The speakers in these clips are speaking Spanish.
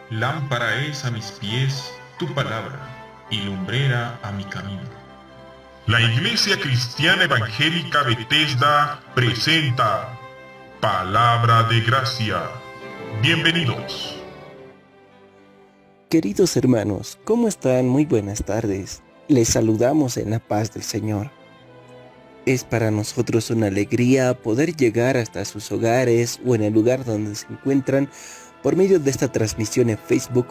Lámpara es a mis pies tu palabra y lumbrera a mi camino. La Iglesia Cristiana Evangélica Bethesda presenta Palabra de Gracia. Bienvenidos. Queridos hermanos, ¿cómo están? Muy buenas tardes. Les saludamos en la paz del Señor. Es para nosotros una alegría poder llegar hasta sus hogares o en el lugar donde se encuentran por medio de esta transmisión en Facebook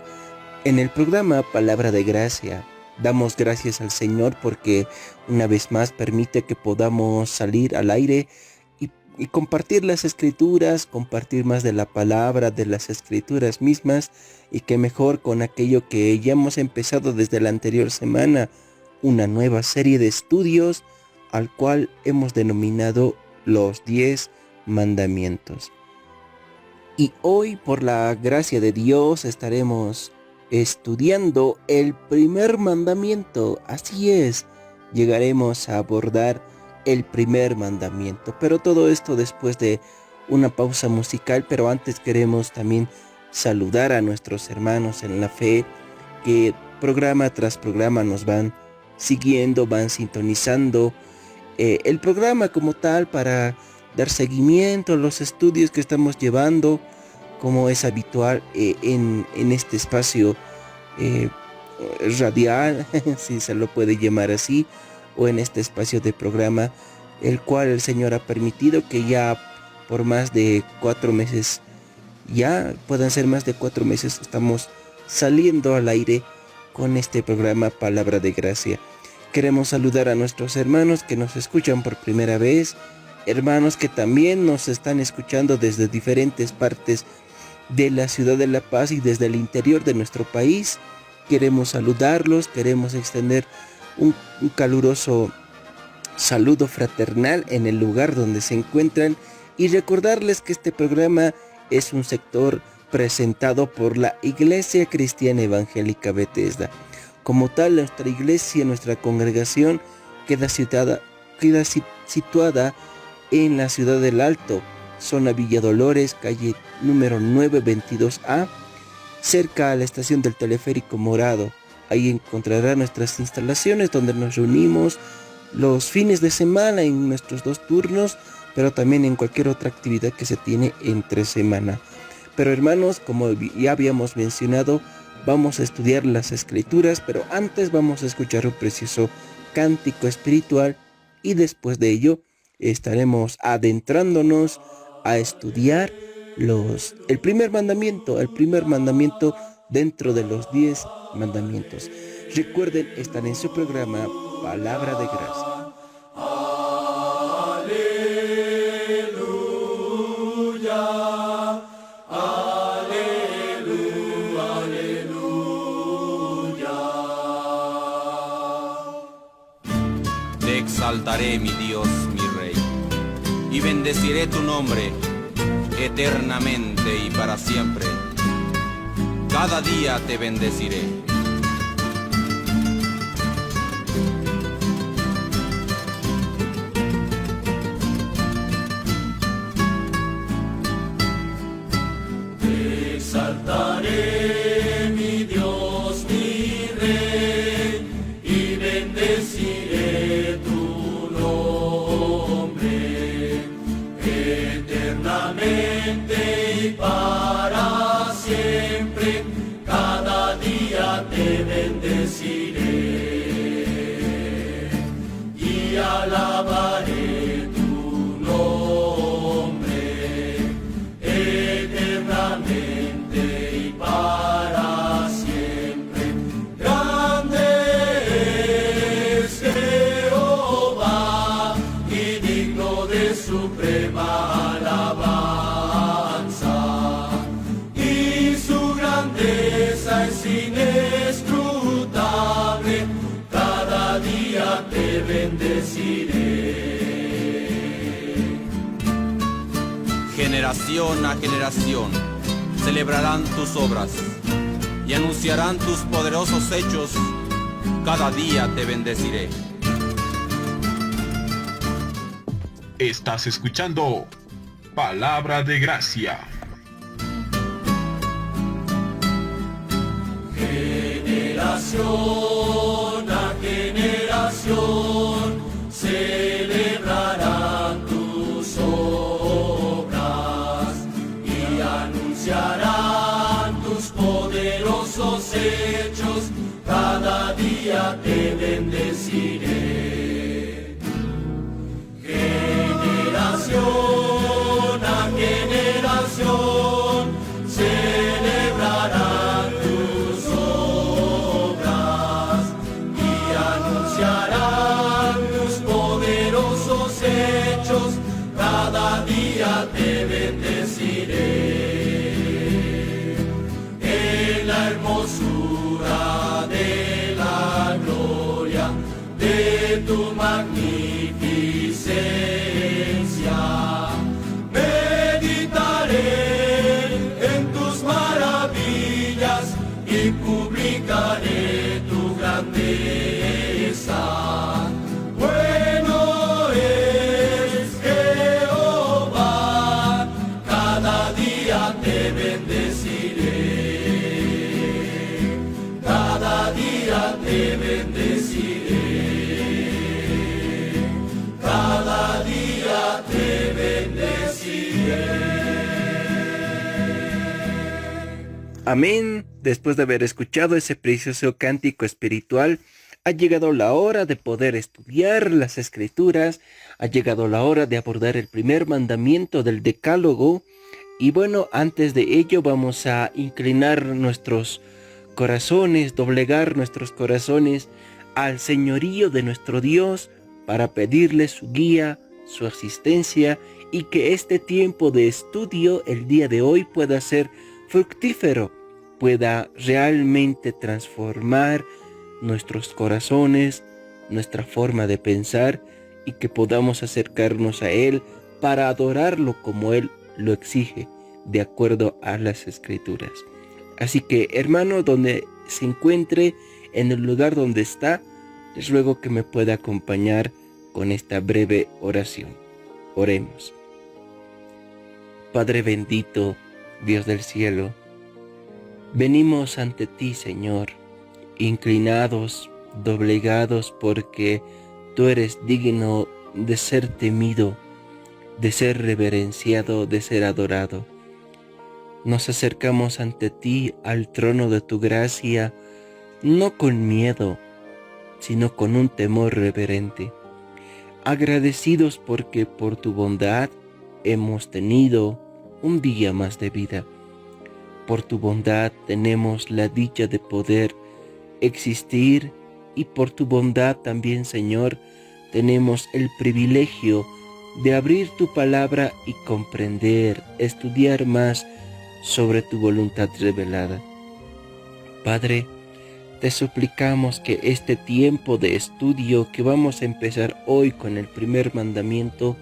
en el programa Palabra de Gracia. Damos gracias al Señor porque una vez más permite que podamos salir al aire y compartir las escrituras, compartir más de la palabra, de las escrituras mismas, y que mejor con aquello que ya hemos empezado desde la anterior semana, una nueva serie de estudios al cual hemos denominado los 10 mandamientos. Y hoy, por la gracia de Dios, estaremos estudiando el primer mandamiento. Así es, llegaremos a abordar el primer mandamiento. Pero todo esto después de una pausa musical. Pero antes queremos también saludar a nuestros hermanos en la fe que programa tras programa nos van siguiendo, van sintonizando el programa como tal para dar seguimiento a los estudios que estamos llevando, como es habitual en este espacio radial, si se lo puede llamar así, o en este espacio de programa, el cual el Señor ha permitido que ya por más de 4 meses, ya puedan ser más de 4 meses, estamos saliendo al aire con este programa Palabra de Gracia. Queremos saludar a nuestros hermanos que nos escuchan por primera vez, hermanos que también nos están escuchando desde diferentes partes de la ciudad de La Paz y desde el interior de nuestro país. Queremos saludarlos, queremos extender un caluroso saludo fraternal en el lugar donde se encuentran y recordarles que este programa es un sector presentado por la Iglesia Cristiana Evangélica Bethesda. Como tal, nuestra iglesia, nuestra congregación queda situada en la ciudad del Alto, zona Villa Dolores, calle número 922A, cerca a la estación del teleférico Morado. Ahí encontrará nuestras instalaciones donde nos reunimos los fines de semana en nuestros 2 turnos, pero también en cualquier otra actividad que se tiene entre semana. Pero hermanos, como ya habíamos mencionado, vamos a estudiar las escrituras, pero antes vamos a escuchar un precioso cántico espiritual y después de ello estaremos adentrándonos a estudiar el primer mandamiento dentro de los 10 mandamientos. Recuerden, están en su programa Palabra de Gracia. Te exaltaré, mi Dios, mi Rey, y bendeciré tu nombre eternamente y para siempre. Cada día te bendeciré. Te exaltaré, mi Dios, mi Rey, y bendeciré tu nombre eternamente y para siempre. Cada día te bendeciré y alabaré tu nombre eternamente y para siempre. Grande es Jehová y digno de suprema alabanza, y su grandeza es inescrutable. Cada día te bendeciré. Generación a generación celebrarán tus obras y anunciarán tus poderosos hechos. Cada día te bendeciré. Estás escuchando Palabra de Gracia. generación a generación celebrarán tus obras y anunciarán tus poderosos hechos. Cada día te bendeciré. Generación a generación celebrarán tus obras y anunciarán tus poderosos hechos. Cada día te bendeciré. En la hermosura de la gloria de tu magnificencia, meditaré en tus maravillas y publicaré tu grandeza. Bueno es Jehová, cada día te bendeciré, cada día te bendeciré, cada día te bendeciré. Amén. Después de haber escuchado ese precioso cántico espiritual, ha llegado la hora de poder estudiar las Escrituras, ha llegado la hora de abordar el primer mandamiento del Decálogo. Y bueno, antes de ello vamos a inclinar nuestros corazones, doblegar nuestros corazones al señorío de nuestro Dios para pedirle su guía, su asistencia y que este tiempo de estudio el día de hoy pueda ser fructífero, pueda realmente transformar nuestros corazones, nuestra forma de pensar y que podamos acercarnos a Él para adorarlo como Él lo exige, de acuerdo a las Escrituras. Así que, hermano, donde se encuentre, en el lugar donde está, les ruego que me pueda acompañar con esta breve oración. Oremos. Padre bendito, Dios del cielo, venimos ante ti, Señor, inclinados, doblegados, porque tú eres digno de ser temido, de ser reverenciado, de ser adorado. Nos acercamos ante ti, al trono de tu gracia, no con miedo, sino con un temor reverente. Agradecidos porque por tu bondad hemos tenido un día más de vida. Por tu bondad tenemos la dicha de poder existir y por tu bondad también, Señor, tenemos el privilegio de abrir tu palabra y comprender, estudiar más sobre tu voluntad revelada. Padre, te suplicamos que este tiempo de estudio que vamos a empezar hoy con el primer mandamiento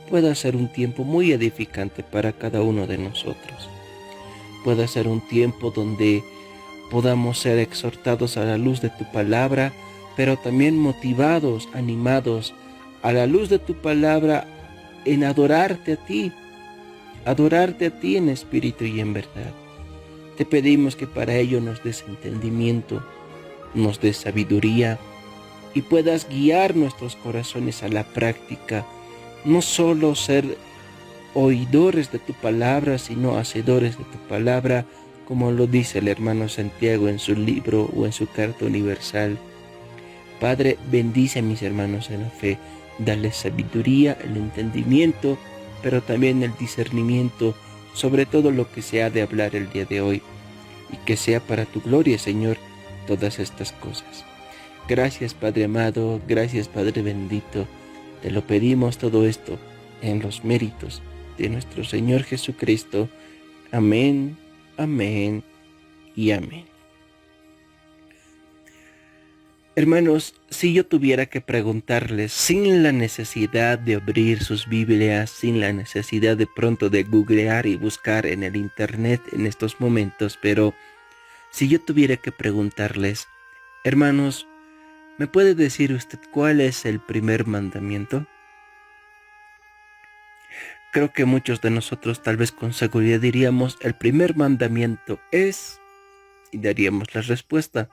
pueda ser un tiempo muy edificante para cada uno de nosotros. Pueda ser un tiempo donde podamos ser exhortados a la luz de tu palabra, pero también motivados, animados a la luz de tu palabra en adorarte a ti en espíritu y en verdad. Te pedimos que para ello nos des entendimiento, nos des sabiduría y puedas guiar nuestros corazones a la práctica, no solo ser oidores de tu palabra, sino hacedores de tu palabra, como lo dice el hermano Santiago en su libro o en su carta universal. Padre, bendice a mis hermanos en la fe, dale sabiduría, el entendimiento, pero también el discernimiento sobre todo lo que se ha de hablar el día de hoy, y que sea para tu gloria, Señor, todas estas cosas. Gracias, Padre amado, gracias, Padre bendito, te lo pedimos todo esto en los méritos de nuestro Señor Jesucristo. Amén, amén y amén. Hermanos, si yo tuviera que preguntarles, sin la necesidad de abrir sus Biblias, sin la necesidad de pronto de googlear y buscar en el internet en estos momentos, pero si yo tuviera que preguntarles, hermanos, ¿me puede decir usted cuál es el primer mandamiento? Creo que muchos de nosotros tal vez con seguridad diríamos, el primer mandamiento es, y daríamos la respuesta.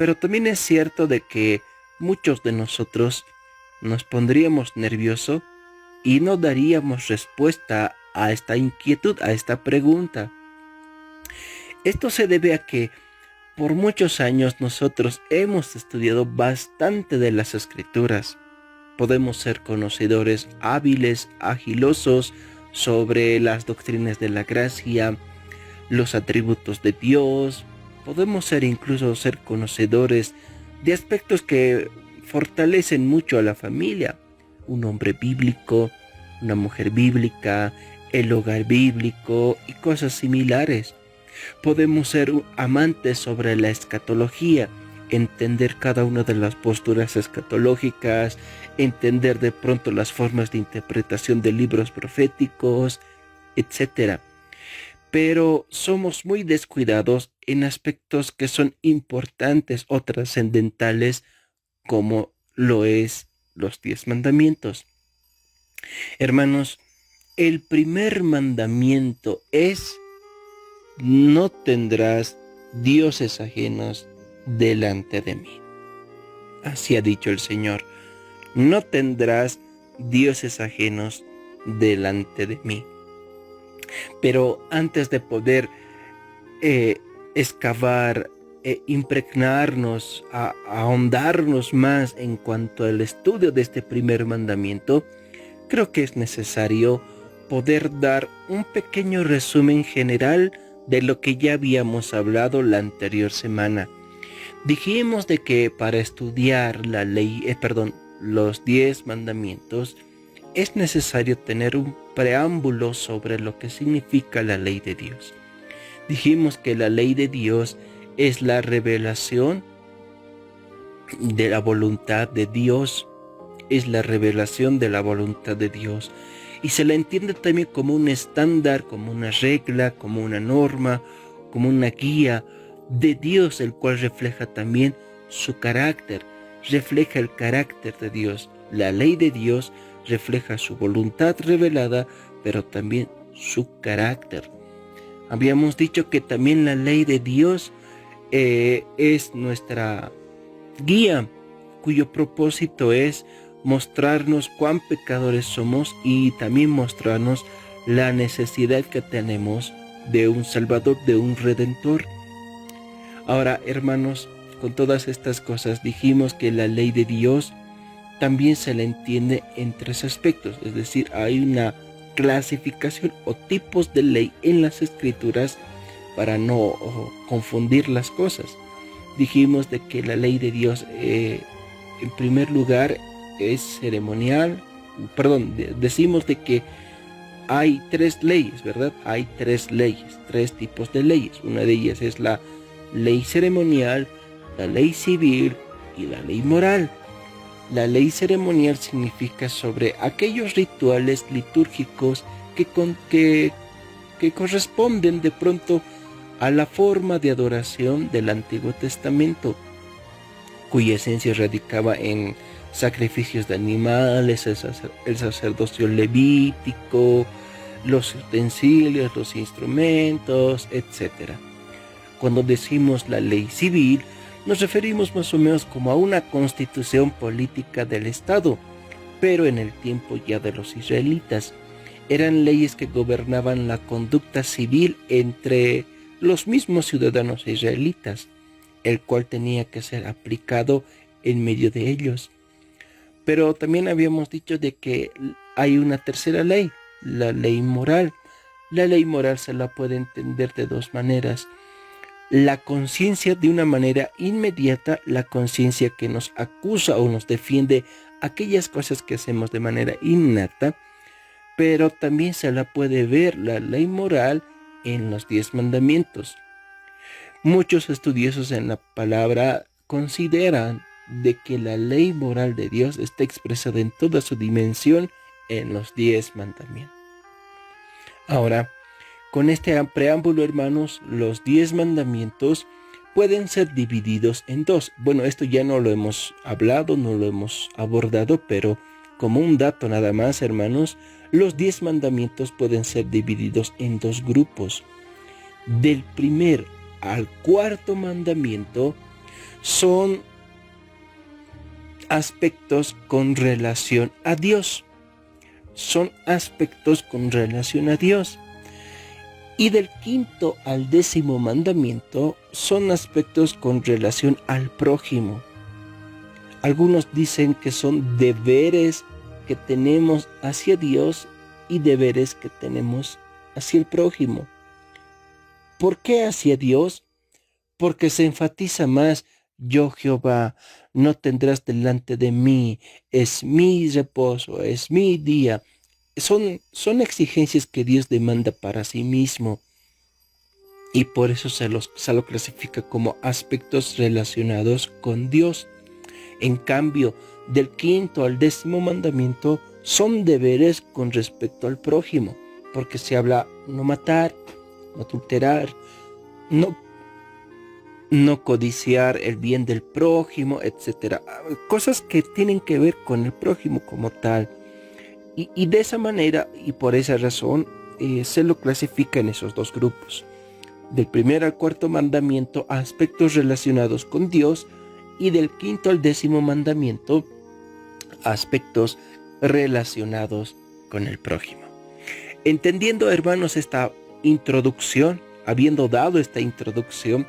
Pero también es cierto de que muchos de nosotros nos pondríamos nerviosos y no daríamos respuesta a esta inquietud, a esta pregunta. Esto se debe a que por muchos años nosotros hemos estudiado bastante de las Escrituras. Podemos ser conocedores hábiles, agilosos sobre las doctrinas de la gracia, los atributos de Dios. Podemos incluso ser conocedores de aspectos que fortalecen mucho a la familia. Un hombre bíblico, una mujer bíblica, el hogar bíblico y cosas similares. Podemos ser amantes sobre la escatología, entender cada una de las posturas escatológicas, entender de pronto las formas de interpretación de libros proféticos, etc. Pero somos muy descuidados en aspectos que son importantes o trascendentales, como lo es los 10 mandamientos. Hermanos, el primer mandamiento es: no tendrás dioses ajenos delante de mí. Así ha dicho el Señor: no tendrás dioses ajenos delante de mí. Pero antes de poder excavar, impregnarnos, ahondarnos más en cuanto al estudio de este primer mandamiento, creo que es necesario poder dar un pequeño resumen general de lo que ya habíamos hablado la anterior semana. Dijimos de que para estudiar la ley, los 10 mandamientos, es necesario tener un preámbulo sobre lo que significa la ley de Dios. Dijimos que la ley de Dios es la revelación de la voluntad de Dios, es la revelación de la voluntad de Dios. Y se la entiende también como un estándar, como una regla, como una norma, como una guía de Dios, el cual refleja también su carácter, refleja el carácter de Dios. La ley de Dios refleja su voluntad revelada, pero también su carácter. Habíamos dicho que también la ley de Dios es nuestra guía, cuyo propósito es mostrarnos cuán pecadores somos y también mostrarnos la necesidad que tenemos de un Salvador, de un Redentor. Ahora, hermanos, con todas estas cosas dijimos que la ley de Dios también se la entiende en 3 aspectos, es decir, hay una clasificación o tipos de ley en las Escrituras para no confundir las cosas. Dijimos de que la ley de Dios, en primer lugar, es ceremonial. Decimos de que hay 3 leyes, ¿verdad? Hay 3 leyes, 3 tipos de leyes. Una de ellas es la ley ceremonial, la ley civil y la ley moral. La ley ceremonial significa sobre aquellos rituales litúrgicos que corresponden de pronto a la forma de adoración del Antiguo Testamento, cuya esencia radicaba en sacrificios de animales, el sacerdocio levítico, los utensilios, los instrumentos, etc. Cuando decimos la ley civil, nos referimos más o menos como a una constitución política del Estado, pero en el tiempo ya de los israelitas. Eran leyes que gobernaban la conducta civil entre los mismos ciudadanos israelitas, el cual tenía que ser aplicado en medio de ellos. Pero también habíamos dicho de que hay una tercera ley, la ley moral. La ley moral se la puede entender de 2 maneras. La conciencia de una manera inmediata, la conciencia que nos acusa o nos defiende aquellas cosas que hacemos de manera innata, pero también se la puede ver la ley moral en los 10 mandamientos. Muchos estudiosos en la palabra consideran de que la ley moral de Dios está expresada en toda su dimensión en los 10 mandamientos. Ahora, con este preámbulo, hermanos, los 10 mandamientos pueden ser divididos en 2. Bueno, esto ya no lo hemos hablado, no lo hemos abordado, pero como un dato nada más, hermanos, los 10 mandamientos pueden ser divididos en 2 grupos. Del primer al 4.º mandamiento son aspectos con relación a Dios. Son aspectos con relación a Dios. Y del 5º al 10º mandamiento son aspectos con relación al prójimo. Algunos dicen que son deberes que tenemos hacia Dios y deberes que tenemos hacia el prójimo. ¿Por qué hacia Dios? Porque se enfatiza más: yo, Jehová, no tendrás delante de mí, es mi reposo, es mi día. Son exigencias que Dios demanda para sí mismo, y por eso se lo clasifica como aspectos relacionados con Dios. En cambio, del 5º al 10º mandamiento son deberes con respecto al prójimo, porque se habla no matar, no adulterar, no codiciar el bien del prójimo, etc. Cosas que tienen que ver con el prójimo como tal. Y de esa manera y por esa razón se lo clasifica en esos dos grupos. Del 1 al 4 mandamiento, aspectos relacionados con Dios, y del 5º al 10º mandamiento, aspectos relacionados con el prójimo. Entendiendo, hermanos, esta introducción, habiendo dado esta introducción,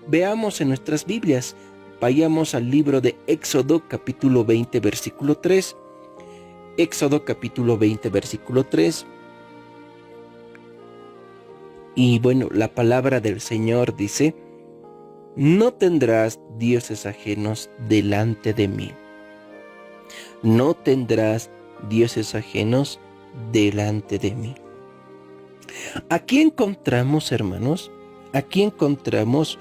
veamos en nuestras Biblias, vayamos al libro de Éxodo capítulo 20 versículo 3. Éxodo capítulo 20 versículo 3. Y bueno, la palabra del Señor dice: no tendrás dioses ajenos delante de mí. No tendrás dioses ajenos delante de mí. Aquí encontramos, hermanos, aquí encontramos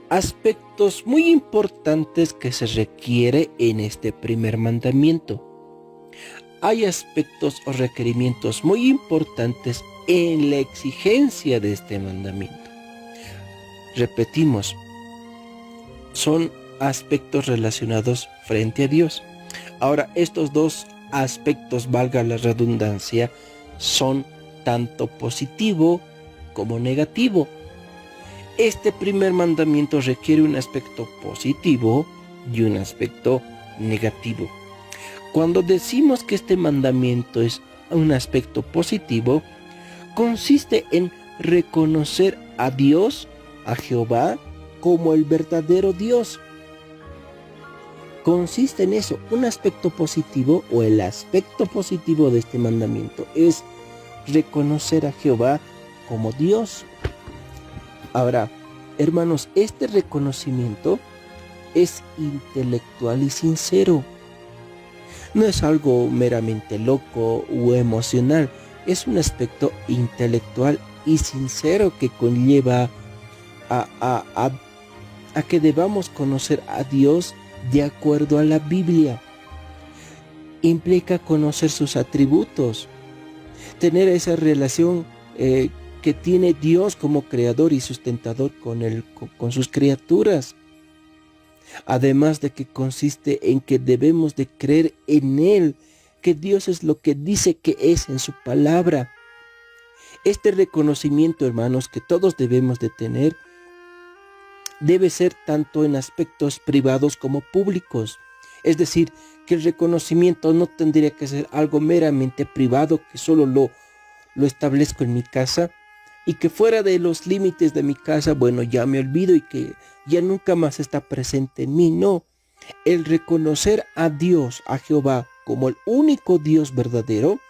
aspectos muy importantes que se requiere en este primer mandamiento. Hay aspectos o requerimientos muy importantes en la exigencia de este mandamiento. Repetimos, son aspectos relacionados frente a Dios. Ahora, estos dos aspectos, valga la redundancia, son tanto positivo como negativo. Este primer mandamiento requiere un aspecto positivo y un aspecto negativo. Cuando decimos que este mandamiento es un aspecto positivo, consiste en reconocer a Dios, a Jehová, como el verdadero Dios. Consiste en eso. Un aspecto positivo, o el aspecto positivo de este mandamiento, es reconocer a Jehová como Dios. Ahora, hermanos, este reconocimiento es intelectual y sincero. No es algo meramente loco o emocional. Es un aspecto intelectual y sincero que conlleva a que debamos conocer a Dios de acuerdo a la Biblia. Implica conocer sus atributos, tener esa relación que tiene Dios como creador y sustentador con sus criaturas. Además de que consiste en que debemos de creer en Él, que Dios es lo que dice que es en su palabra. Este reconocimiento, hermanos, que todos debemos de tener, debe ser tanto en aspectos privados como públicos. Es decir, que el reconocimiento no tendría que ser algo meramente privado, que solo lo establezco en mi casa, y que fuera de los límites de mi casa, bueno, ya me olvido y que ya nunca más está presente en mí. No, el reconocer a Dios, a Jehová, como el único Dios verdadero,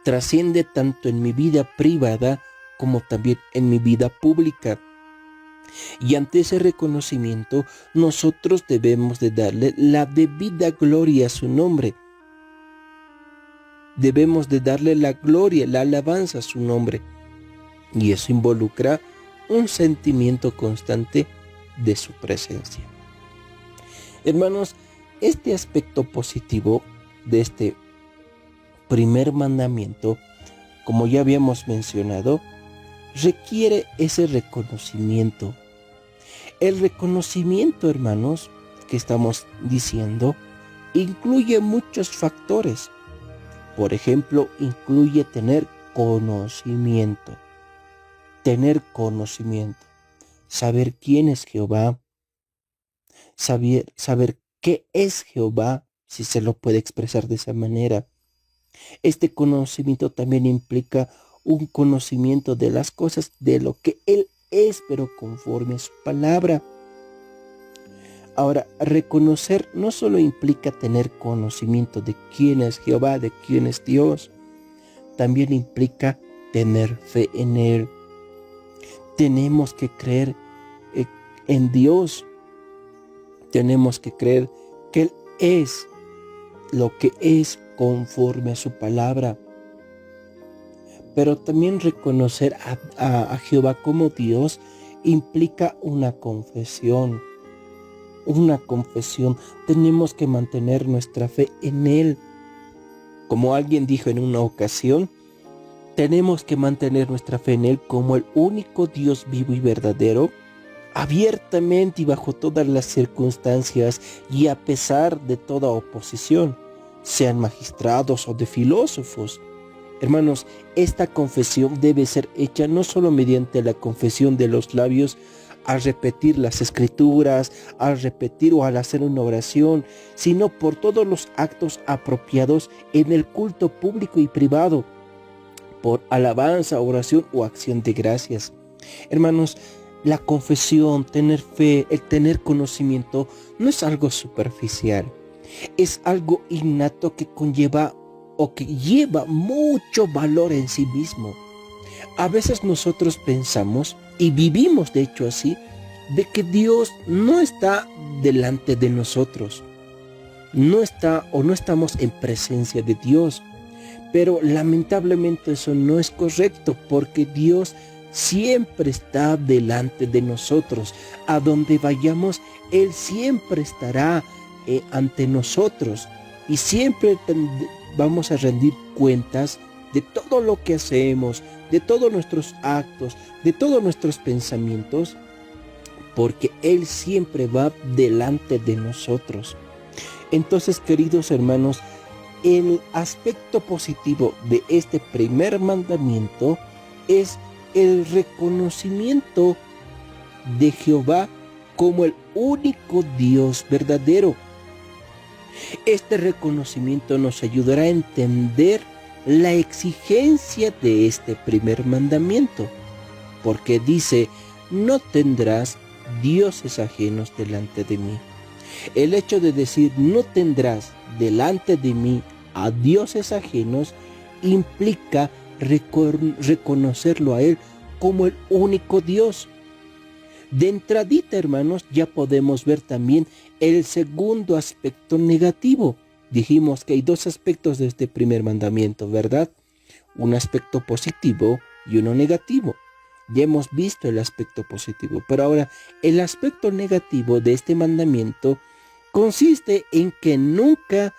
trasciende tanto en mi vida privada como también en mi vida pública. Y ante ese reconocimiento, nosotros debemos de darle la debida gloria a su nombre. Debemos de darle la gloria, la alabanza a su nombre. Y eso involucra un sentimiento constante de su presencia. Hermanos, este aspecto positivo de este primer mandamiento, como ya habíamos mencionado, requiere ese reconocimiento. El reconocimiento, hermanos, que estamos diciendo, incluye muchos factores. Por ejemplo, incluye tener conocimiento. Tener conocimiento. Saber quién es Jehová, saber qué es Jehová, si se lo puede expresar de esa manera. Este conocimiento también implica un conocimiento de las cosas, de lo que Él es, pero conforme a su palabra. Ahora, reconocer no solo implica tener conocimiento de quién es Jehová, de quién es Dios, también implica tener fe en Él. Tenemos que creer en Dios. Tenemos que creer que Él es lo que es conforme a su palabra. Pero también reconocer a Jehová como Dios implica una confesión. Una confesión. Tenemos que mantener nuestra fe en Él. Como alguien dijo en una ocasión, tenemos que mantener nuestra fe en Él como el único Dios vivo y verdadero, abiertamente y bajo todas las circunstancias y a pesar de toda oposición, sean magistrados o de filósofos. Hermanos, esta confesión debe ser hecha no solo mediante la confesión de los labios, al repetir las escrituras, al repetir o al hacer una oración, sino por todos los actos apropiados en el culto público y privado, por alabanza, oración o acción de gracias. Hermanos, la confesión, tener fe, el tener conocimiento, no es algo superficial. Es algo innato que conlleva o que lleva mucho valor en sí mismo. A veces nosotros pensamos, y vivimos de hecho así, de que Dios no está delante de nosotros. No está o no estamos en presencia de Dios. Pero lamentablemente eso no es correcto, porque Dios siempre está delante de nosotros. A donde vayamos, Él siempre estará ante nosotros. Y siempre vamos a rendir cuentas de todo lo que hacemos, de todos nuestros actos, de todos nuestros pensamientos, porque Él siempre va delante de nosotros. Entonces, queridos hermanos, el aspecto positivo de este primer mandamiento es el reconocimiento de Jehová como el único Dios verdadero. Este reconocimiento nos ayudará a entender la exigencia de este primer mandamiento, porque dice: no tendrás dioses ajenos delante de mí. El hecho de decir no tendrás delante de mí a dioses ajenos implica reconocerlo a Él como el único Dios. De entradita, hermanos, ya podemos ver también el segundo aspecto negativo. Dijimos que hay dos aspectos de este primer mandamiento, ¿verdad? Un aspecto positivo y uno negativo. Ya hemos visto el aspecto positivo, pero ahora el aspecto negativo de este mandamiento consiste en que nunca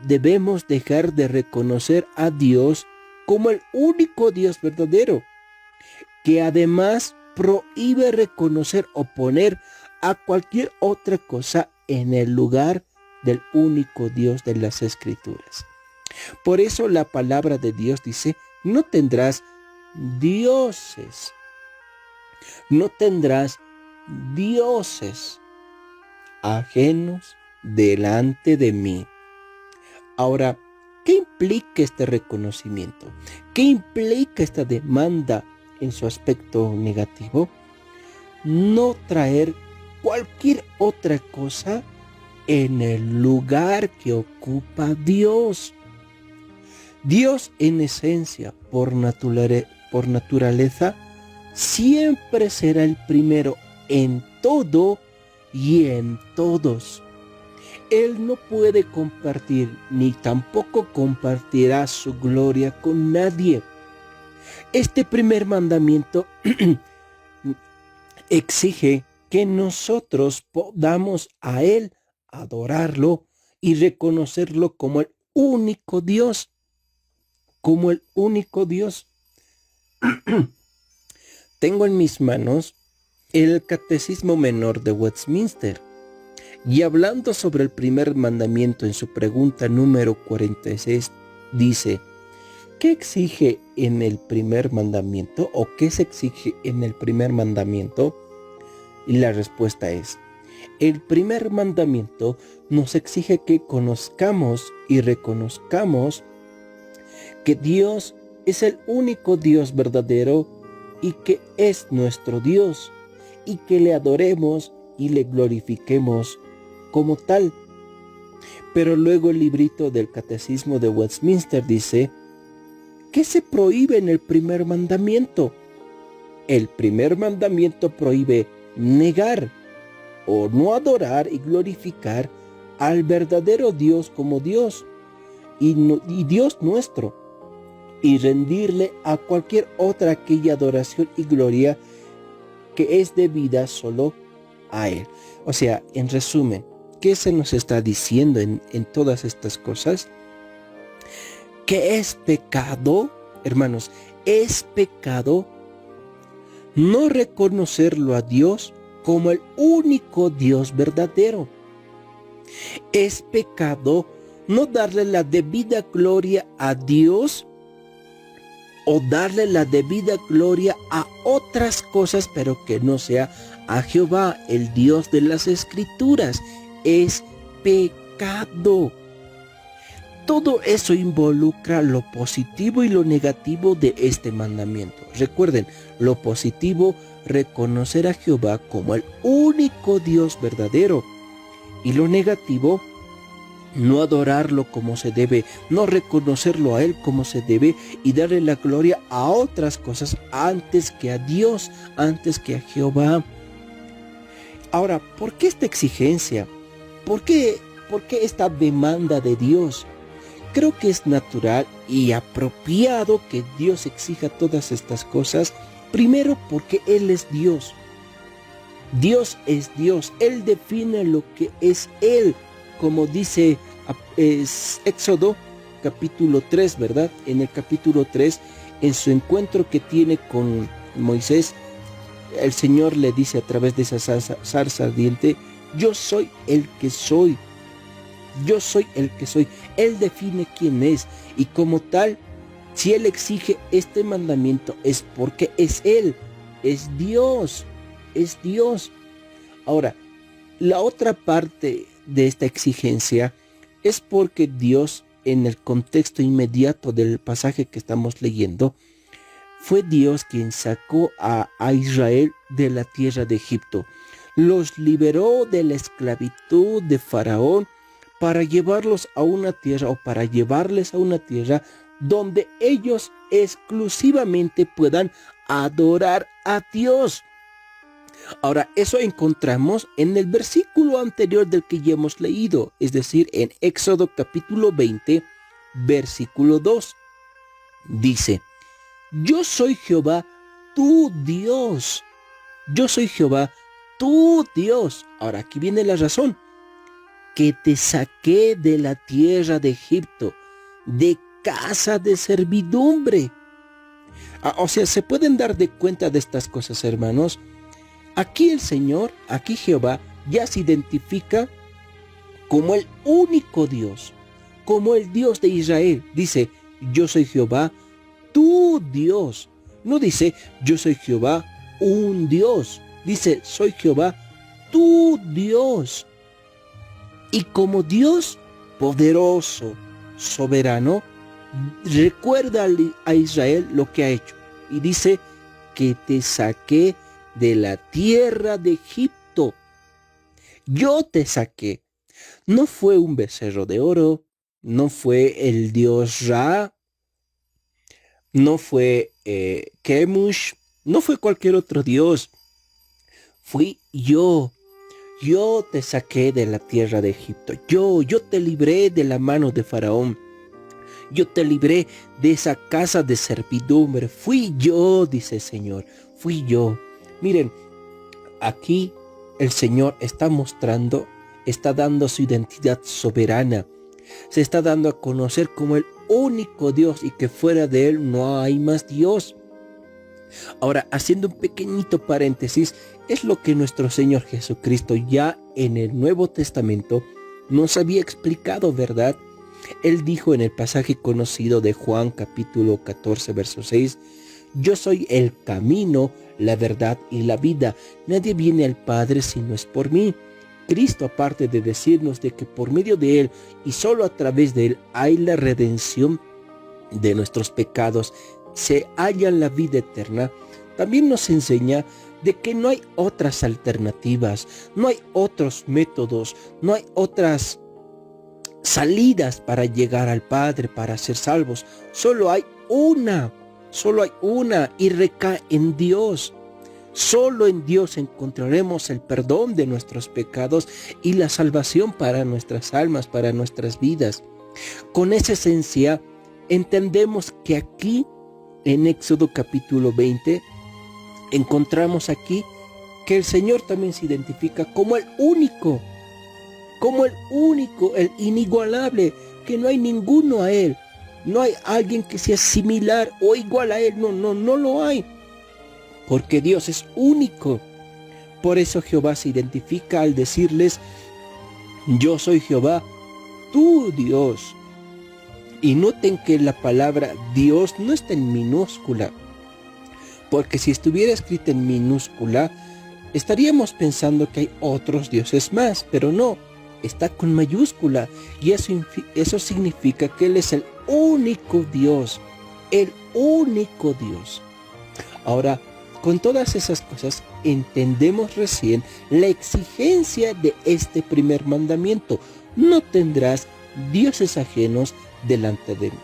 debemos dejar de reconocer a Dios como el único Dios verdadero, que además prohíbe reconocer o poner a cualquier otra cosa en el lugar del único Dios de las Escrituras. Por eso la palabra de Dios dice: no tendrás dioses. No tendrás dioses ajenos delante de mí. Ahora, ¿qué implica este reconocimiento? ¿Qué implica esta demanda en su aspecto negativo? No traer cualquier otra cosa en el lugar que ocupa Dios. Dios, en esencia, por naturaleza, siempre será el primero en todo y en todos. Él no puede compartir, ni tampoco compartirá su gloria con nadie. Este primer mandamiento exige que nosotros podamos a Él adorarlo y reconocerlo como el único Dios. Como el único Dios. Tengo en mis manos el Catecismo Menor de Westminster, y hablando sobre el primer mandamiento en su pregunta número 46, dice: ¿qué exige en el primer mandamiento? ¿O qué se exige en el primer mandamiento? Y la respuesta es: El primer mandamiento nos exige que conozcamos y reconozcamos que Dios es el único Dios verdadero y que es nuestro Dios, y que le adoremos y le glorifiquemos como tal. Pero luego el librito del Catecismo de Westminster dice, ¿qué se prohíbe en el primer mandamiento? El primer mandamiento prohíbe negar o no adorar y glorificar al verdadero Dios como Dios y Dios nuestro, y rendirle a cualquier otra aquella adoración y gloria que es debida solo a Él. O sea, en resumen, ¿qué se nos está diciendo en todas estas cosas? Que es pecado, hermanos, es pecado no reconocerlo a Dios como el único Dios verdadero. Es pecado no darle la debida gloria a Dios o darle la debida gloria a otras cosas, pero que no sea a Jehová, el Dios de las Escrituras. Es pecado. Todo eso involucra lo positivo y lo negativo de este mandamiento. Recuerden, lo positivo, reconocer a Jehová como el único Dios verdadero. Y lo negativo, no adorarlo como se debe, no reconocerlo a Él como se debe y darle la gloria a otras cosas antes que a Dios, antes que a Jehová. Ahora, ¿por qué esta exigencia? ¿Por qué esta demanda de Dios? Creo que es natural y apropiado que Dios exija todas estas cosas. Primero, porque Él es Dios. Dios es Dios. Él define lo que es Él. Como dice Éxodo capítulo 3, ¿verdad? En el capítulo 3, en su encuentro que tiene con Moisés, el Señor le dice a través de esa zarza ardiente, yo soy el que soy. Yo soy el que soy. Él define quién es. Y como tal, si Él exige este mandamiento es porque es Él. Es Dios. Es Dios. Ahora, la otra parte de esta exigencia es porque Dios, en el contexto inmediato del pasaje que estamos leyendo, fue Dios quien sacó a Israel de la tierra de Egipto. Los liberó de la esclavitud de Faraón para llevarlos a una tierra o para llevarles a una tierra donde ellos exclusivamente puedan adorar a Dios. Ahora, eso encontramos en el versículo anterior del que ya hemos leído, es decir, en Éxodo capítulo 20, versículo 2. Dice, yo soy Jehová, tu Dios. Yo soy Jehová, tu Dios. Ahora, aquí viene la razón. Que te saqué de la tierra de Egipto, de casa de servidumbre. O sea, se pueden dar de cuenta de estas cosas, hermanos. Aquí el Señor, aquí Jehová, ya se identifica como el único Dios, como el Dios de Israel. Dice, yo soy Jehová, tu Dios. No dice, yo soy Jehová, un Dios. Dice, soy Jehová, tu Dios. Y como Dios poderoso, soberano, recuerda a Israel lo que ha hecho. Y dice que te saqué de la tierra de Egipto. Yo te saqué. No fue un becerro de oro, no fue el dios Ra, no fue Kemush, no fue cualquier otro dios. Fui yo. Yo te saqué de la tierra de Egipto. Yo te libré de la mano de Faraón. Yo te libré de esa casa de servidumbre. Fui yo, dice el Señor. Fui yo. Miren, aquí el Señor está mostrando, está dando su identidad soberana. Se está dando a conocer como el único Dios y que fuera de Él no hay más Dios. Ahora, haciendo un pequeñito paréntesis, es lo que nuestro Señor Jesucristo ya en el Nuevo Testamento nos había explicado, ¿verdad? Él dijo en el pasaje conocido de Juan capítulo 14, verso 6, yo soy el camino, la verdad y la vida. Nadie viene al Padre si no es por mí. Cristo, aparte de decirnos de que por medio de Él y solo a través de Él hay la redención de nuestros pecados, se halla la vida eterna, también nos enseña de que no hay otras alternativas, no hay otros métodos, no hay otras salidas para llegar al Padre, para ser salvos. Solo hay una y recae en Dios. Solo en Dios encontraremos el perdón de nuestros pecados y la salvación para nuestras almas, para nuestras vidas. Con esa esencia entendemos que aquí en Éxodo capítulo 20 encontramos aquí que el Señor también se identifica como el único, el inigualable, que no hay ninguno a Él. No hay alguien que sea similar o igual a Él. No lo hay. Porque Dios es único. Por eso Jehová se identifica al decirles: yo soy Jehová, tu Dios. Y noten que la palabra Dios no está en minúscula. Porque si estuviera escrita en minúscula, estaríamos pensando que hay otros dioses más. Pero no, está con mayúscula. Y eso significa que Él es el único Dios. El único Dios. Ahora, con todas esas cosas, entendemos recién la exigencia de este primer mandamiento: no tendrás dioses ajenos delante de mí.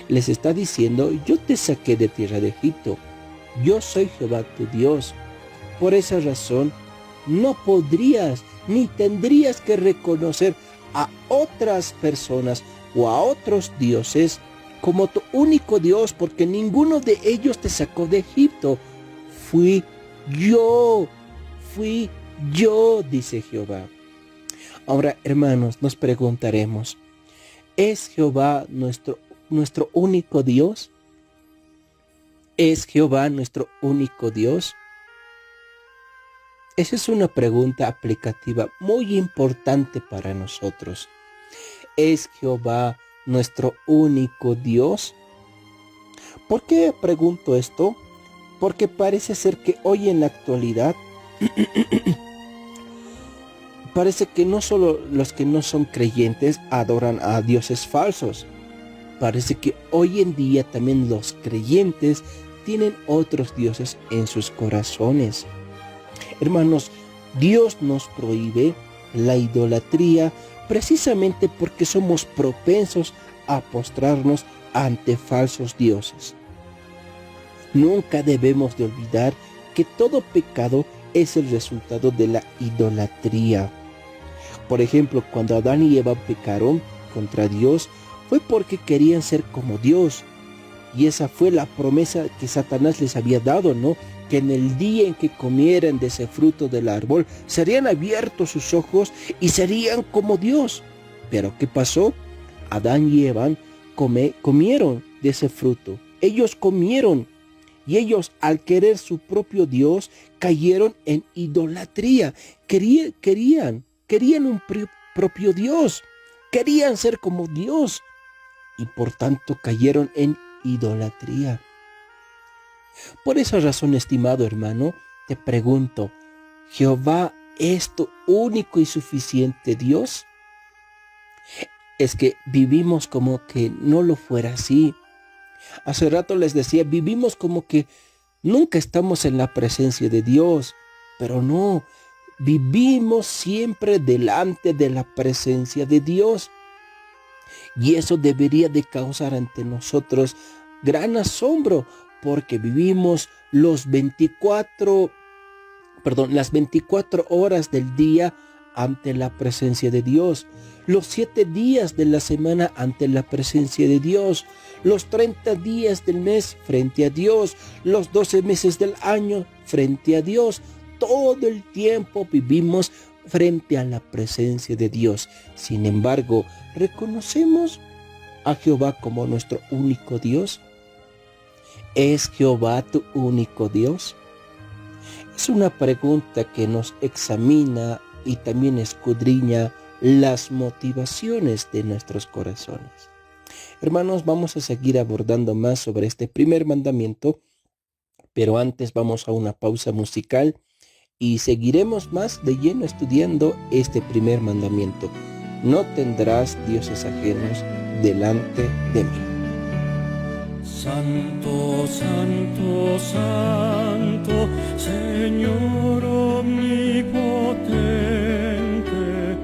Les está diciendo: yo te saqué de tierra de Egipto, yo soy Jehová tu Dios. Por esa razón, no podrías ni tendrías que reconocer a otras personas o a otros dioses como tu único Dios, porque ninguno de ellos te sacó de Egipto. Fui yo, dice Jehová. Ahora, hermanos, nos preguntaremos: ¿es Jehová nuestro único Dios? ¿Es Jehová nuestro único Dios? Esa es una pregunta aplicativa muy importante para nosotros. ¿Es Jehová nuestro único Dios? ¿Por qué pregunto esto? Porque parece ser que hoy en la actualidad parece que no solo los que no son creyentes adoran a dioses falsos. Parece que hoy en día también los creyentes tienen otros dioses en sus corazones. Hermanos, Dios nos prohíbe la idolatría precisamente porque somos propensos a postrarnos ante falsos dioses. Nunca debemos de olvidar que todo pecado es el resultado de la idolatría. Por ejemplo, cuando Adán y Eva pecaron contra Dios, fue porque querían ser como Dios. Y esa fue la promesa que Satanás les había dado, ¿no? Que en el día en que comieran de ese fruto del árbol, serían abiertos sus ojos y serían como Dios. Pero ¿qué pasó? Adán y Eva comieron de ese fruto. Ellos comieron. Y ellos, al querer su propio Dios, cayeron en idolatría. Querían un propio Dios. Querían ser como Dios. Y por tanto cayeron en idolatría. Por esa razón, estimado hermano, te pregunto: ¿Jehová es tu único y suficiente Dios? Es que vivimos como que no lo fuera así. Hace rato les decía, vivimos como que nunca estamos en la presencia de Dios, pero no, vivimos siempre delante de la presencia de Dios. Y eso debería de causar ante nosotros gran asombro, porque vivimos las 24 horas del día ante la presencia de Dios, los 7 días de la semana ante la presencia de Dios, los 30 días del mes frente a Dios, los 12 meses del año frente a Dios. Todo el tiempo vivimos frente a la presencia de Dios. Sin embargo, ¿reconocemos a Jehová como nuestro único Dios? ¿Es Jehová tu único Dios? Es una pregunta que nos examina y también escudriña las motivaciones de nuestros corazones. Hermanos, vamos a seguir abordando más sobre este primer mandamiento, pero antes vamos a una pausa musical y seguiremos más de lleno estudiando este primer mandamiento. No tendrás dioses ajenos delante de mí. Santo, santo, santo, Señor omnipotente,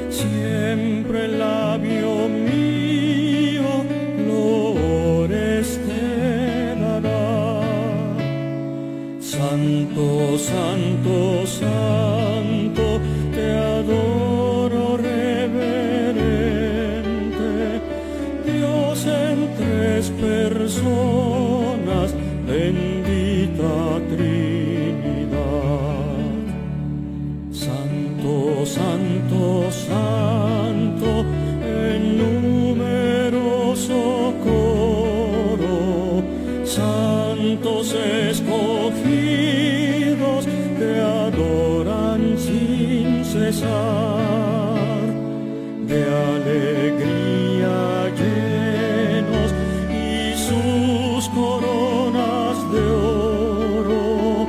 siempre el labio mío loores te dará. Santo, santo, santo, te adoro reverente, Dios en tres personas, bendita Trinidad. Santo, santo, santo, en numeroso coro, santos escogidos te adoran sin cesar, de alegría llenos y sus coronas de oro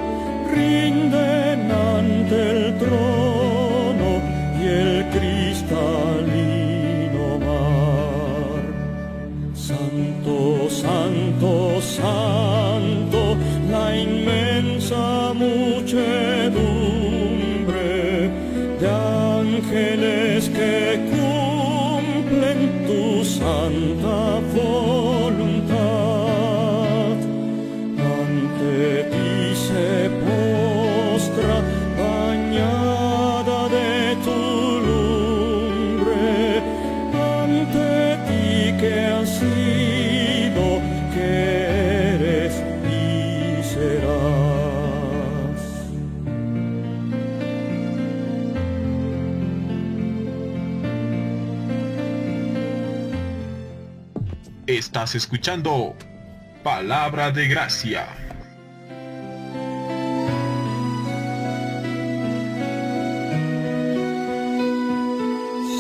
rinden ante el trono y el cristalino mar. Santo, santo, santo, la inmensa muchedumbre de ángeles que cumplen tu santa voluntad. Ante ti se postra, bañada de tu lumbre, ante ti que has sido, que eres y serás. Estás escuchando Palabra de Gracia.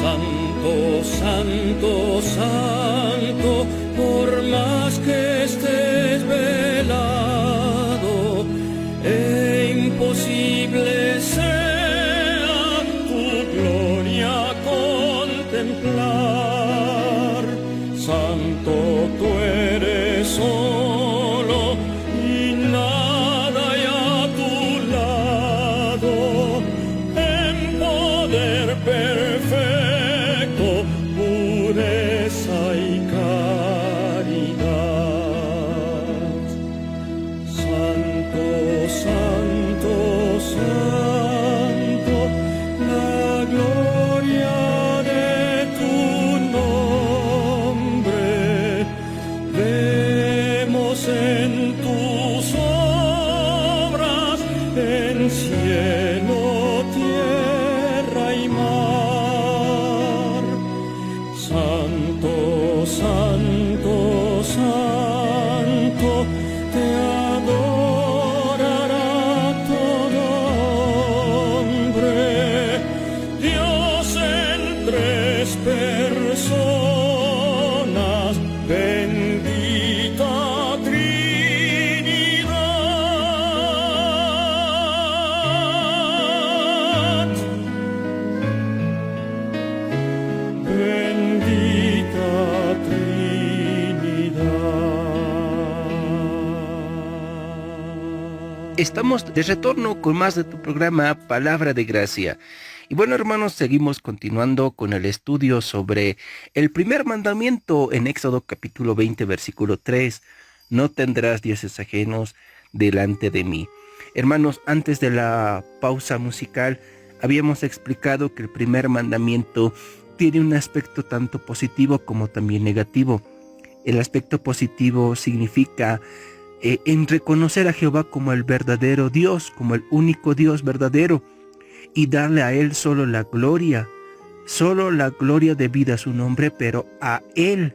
Santo, santo, santo, por más que estés velado, imposible sea tu gloria contemplar. Santo, tú eres solo y nada hay a tu lado, en poder perfecto, pureza y caridad. Santo, santo, santo, la gloria de tu nombre vemos en tus obras, en cielo, tierra y mar. Santo, santo, santo, te adorará todo hombre, Dios en tres personas, bendita Trinidad. Bendita Trinidad. Estamos de retorno con más de tu programa Palabra de Gracia. Y bueno, hermanos, seguimos continuando con el estudio sobre el primer mandamiento en Éxodo capítulo 20, versículo 3. No tendrás dioses ajenos delante de mí. Hermanos, antes de la pausa musical, habíamos explicado que el primer mandamiento tiene un aspecto tanto positivo como también negativo. El aspecto positivo significa en reconocer a Jehová como el verdadero Dios, como el único Dios verdadero, y darle a Él solo la gloria debida a su nombre, pero a Él.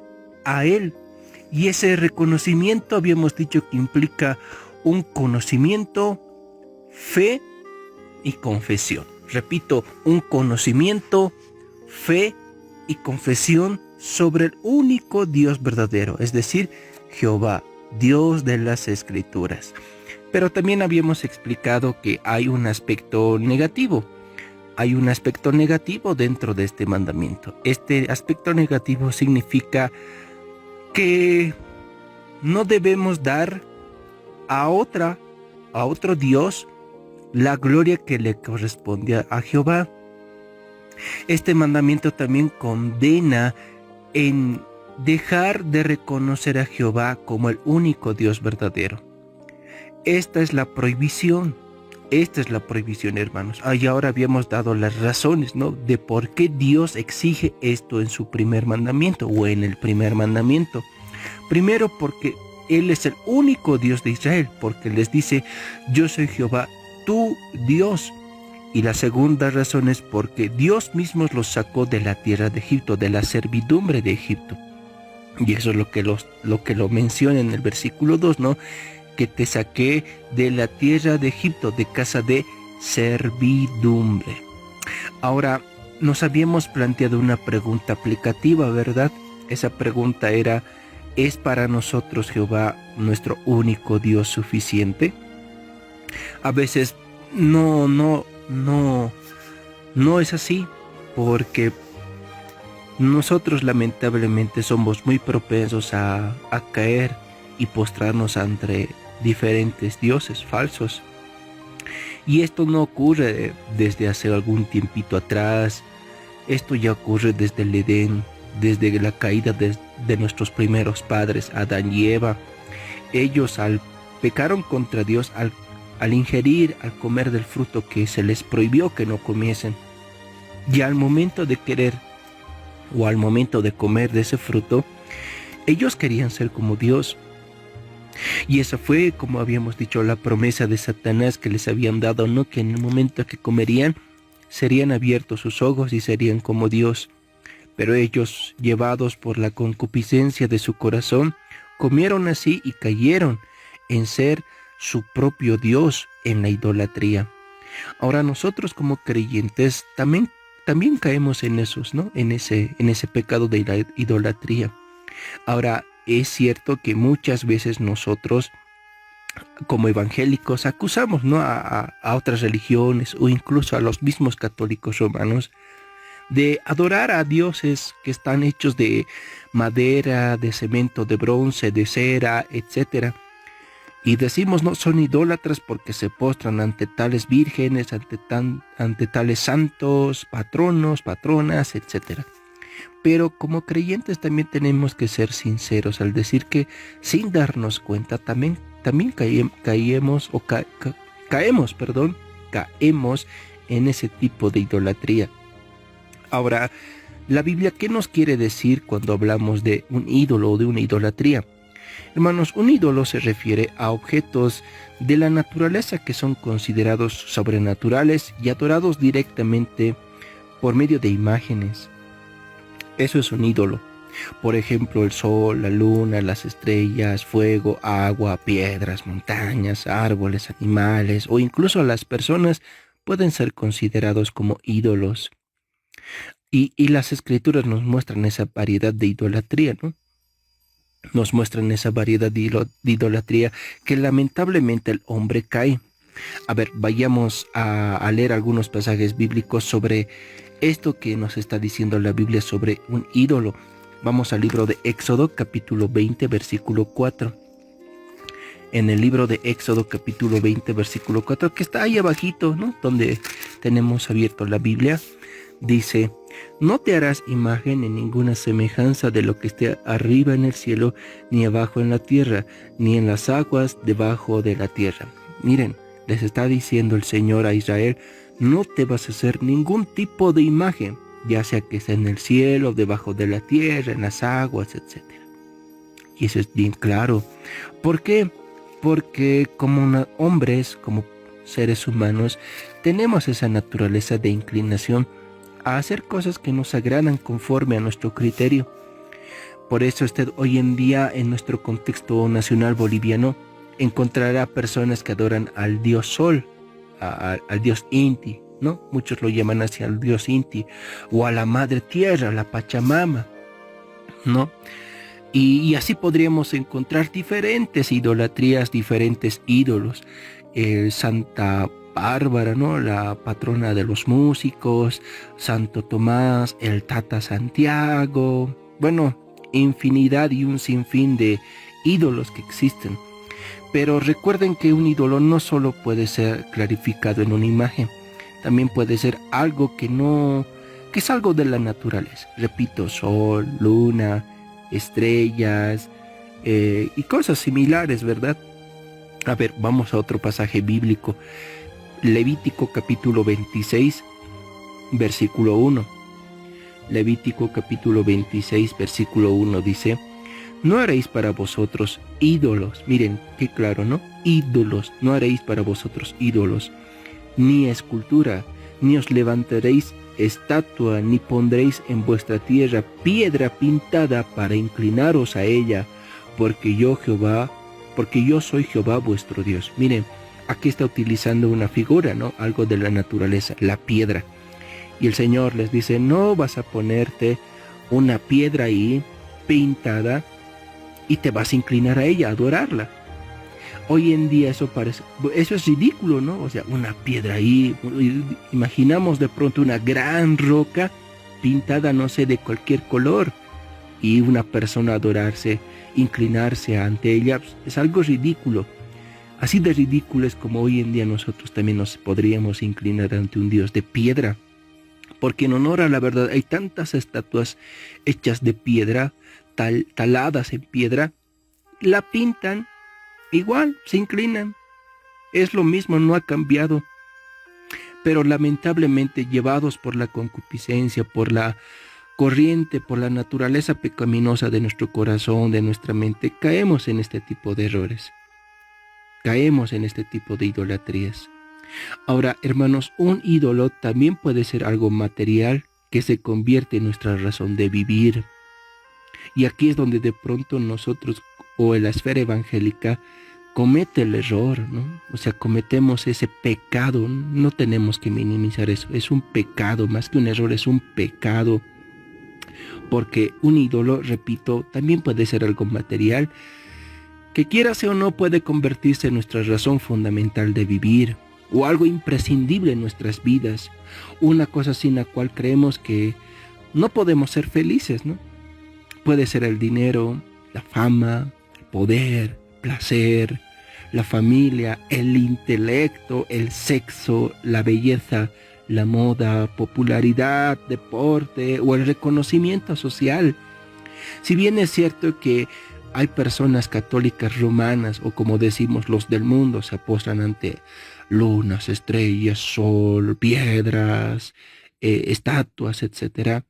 Y ese reconocimiento habíamos dicho que implica un conocimiento, fe y confesión. Repito, un conocimiento, fe y confesión sobre el único Dios verdadero, es decir, Jehová, Dios de las Escrituras. Pero también habíamos explicado que hay un aspecto negativo. Hay un aspecto negativo dentro de este mandamiento. Este aspecto negativo significa que no debemos dar a otro Dios la gloria que le corresponde a Jehová. Este mandamiento también condena en dejar de reconocer a Jehová como el único Dios verdadero. Esta es la prohibición, hermanos. Y ahora habíamos dado las razones, ¿no?, de por qué Dios exige esto en su primer mandamiento o en el primer mandamiento. Primero, porque Él es el único Dios de Israel, porque les dice: yo soy Jehová, tu Dios. Y la segunda razón es porque Dios mismo los sacó de la tierra de Egipto, de la servidumbre de Egipto. Y eso es lo que lo menciona en el versículo 2, ¿no? Que te saqué de la tierra de Egipto, de casa de servidumbre. Ahora, nos habíamos planteado una pregunta aplicativa, ¿verdad? Esa pregunta era: ¿es para nosotros Jehová nuestro único Dios suficiente? A veces no es así, porque nosotros lamentablemente somos muy propensos a caer y postrarnos ante diferentes dioses falsos. Y esto no ocurre desde hace algún tiempito atrás. Esto ya ocurre desde el Edén, desde la caída de nuestros primeros padres, Adán y Eva. Ellos pecaron contra Dios al ingerir, al comer del fruto que se les prohibió que no comiesen. Y al momento de querer, o al momento de comer de ese fruto, ellos querían ser como Dios. Y esa fue, como habíamos dicho, la promesa de Satanás que les habían dado, ¿no? Que en el momento que comerían, serían abiertos sus ojos y serían como Dios. Pero ellos, llevados por la concupiscencia de su corazón, comieron así y cayeron en ser su propio Dios, en la idolatría. Ahora nosotros como creyentes también caemos en esos, ¿no? En ese pecado de la idolatría. Ahora, es cierto que muchas veces nosotros, como evangélicos, acusamos, ¿no?, a otras religiones o incluso a los mismos católicos romanos de adorar a dioses que están hechos de madera, de cemento, de bronce, de cera, etc. Y decimos: no, son idólatras porque se postran ante tales vírgenes, ante tales santos, patronos, patronas, etc. Pero como creyentes también tenemos que ser sinceros al decir que sin darnos cuenta también caemos en ese tipo de idolatría. Ahora, la Biblia, ¿qué nos quiere decir cuando hablamos de un ídolo o de una idolatría? Hermanos, un ídolo se refiere a objetos de la naturaleza que son considerados sobrenaturales y adorados directamente por medio de imágenes. Eso es un ídolo. Por ejemplo, el sol, la luna, las estrellas, fuego, agua, piedras, montañas, árboles, animales o incluso las personas pueden ser considerados como ídolos. Y las escrituras nos muestran esa variedad de idolatría, ¿no? Nos muestran esa variedad de idolatría que lamentablemente el hombre cae. A ver, vayamos a leer algunos pasajes bíblicos sobre esto que nos está diciendo la Biblia sobre un ídolo. Vamos al libro de Éxodo, capítulo 20, versículo 4. En el libro de Éxodo, capítulo 20, versículo 4, que está ahí abajito, ¿no?, donde tenemos abierto la Biblia, dice: no te harás imagen en ninguna semejanza de lo que esté arriba en el cielo, ni abajo en la tierra, ni en las aguas debajo de la tierra. Miren, les está diciendo el Señor a Israel: no te vas a hacer ningún tipo de imagen, ya sea que esté en el cielo, debajo de la tierra, en las aguas, etc. Y eso es bien claro. ¿Por qué? Porque como hombres, como seres humanos, tenemos esa naturaleza de inclinación a hacer cosas que nos agradan conforme a nuestro criterio. Por eso usted hoy en día, en nuestro contexto nacional boliviano, encontrará personas que adoran al dios Sol, al dios Inti, ¿no? Muchos lo llaman así, al dios Inti, o a la madre tierra, la Pachamama, ¿no? Y así podríamos encontrar diferentes idolatrías, diferentes ídolos. Santa Bárbara, ¿no? La patrona de los músicos, Santo Tomás, el Tata Santiago, bueno, infinidad y un sinfín de ídolos que existen. Pero recuerden que un ídolo no solo puede ser clarificado en una imagen, también puede ser algo que es algo de la naturaleza. Repito, sol, luna, estrellas y cosas similares, ¿verdad? A ver, vamos a otro pasaje bíblico. Levítico capítulo 26, versículo 1. Levítico capítulo 26, versículo 1 dice: no haréis para vosotros ídolos. Miren, qué claro, ¿no? Ídolos. No haréis para vosotros ídolos, ni escultura, ni os levantaréis estatua, ni pondréis en vuestra tierra piedra pintada para inclinaros a ella, porque yo soy Jehová vuestro Dios. Miren, aquí está utilizando una figura, ¿no? Algo de la naturaleza, la piedra. Y el Señor les dice: no vas a ponerte una piedra ahí pintada y te vas a inclinar a ella, a adorarla. Hoy en día eso es ridículo, ¿no? O sea, una piedra ahí, imaginamos de pronto una gran roca pintada, no sé, de cualquier color, y una persona adorarse, inclinarse ante ella. Es algo ridículo. Así de ridículo es como hoy en día nosotros también nos podríamos inclinar ante un Dios de piedra, porque en honor a la verdad hay tantas estatuas hechas de piedra, taladas en piedra, la pintan, igual se inclinan, es lo mismo, no ha cambiado. Pero lamentablemente, llevados por la concupiscencia, por la corriente, por la naturaleza pecaminosa de nuestro corazón, de nuestra mente, caemos en este tipo de errores, caemos en este tipo de idolatrías. Ahora, hermanos, un ídolo también puede ser algo material que se convierte en nuestra razón de vivir. Y aquí es donde de pronto nosotros, o en la esfera evangélica, comete el error, ¿no? O sea, cometemos ese pecado. No tenemos que minimizar eso. Es un pecado, más que un error, es un pecado. Porque un ídolo, repito, también puede ser algo material, que quiera sea o no puede convertirse en nuestra razón fundamental de vivir, o algo imprescindible en nuestras vidas, una cosa sin la cual creemos que no podemos ser felices, ¿no? Puede ser el dinero, la fama, el poder, placer, la familia, el intelecto, el sexo, la belleza, la moda, popularidad, deporte o el reconocimiento social. Si bien es cierto que hay personas católicas romanas, o como decimos los del mundo, se postran ante lunas, estrellas, sol, piedras, estatuas, etc.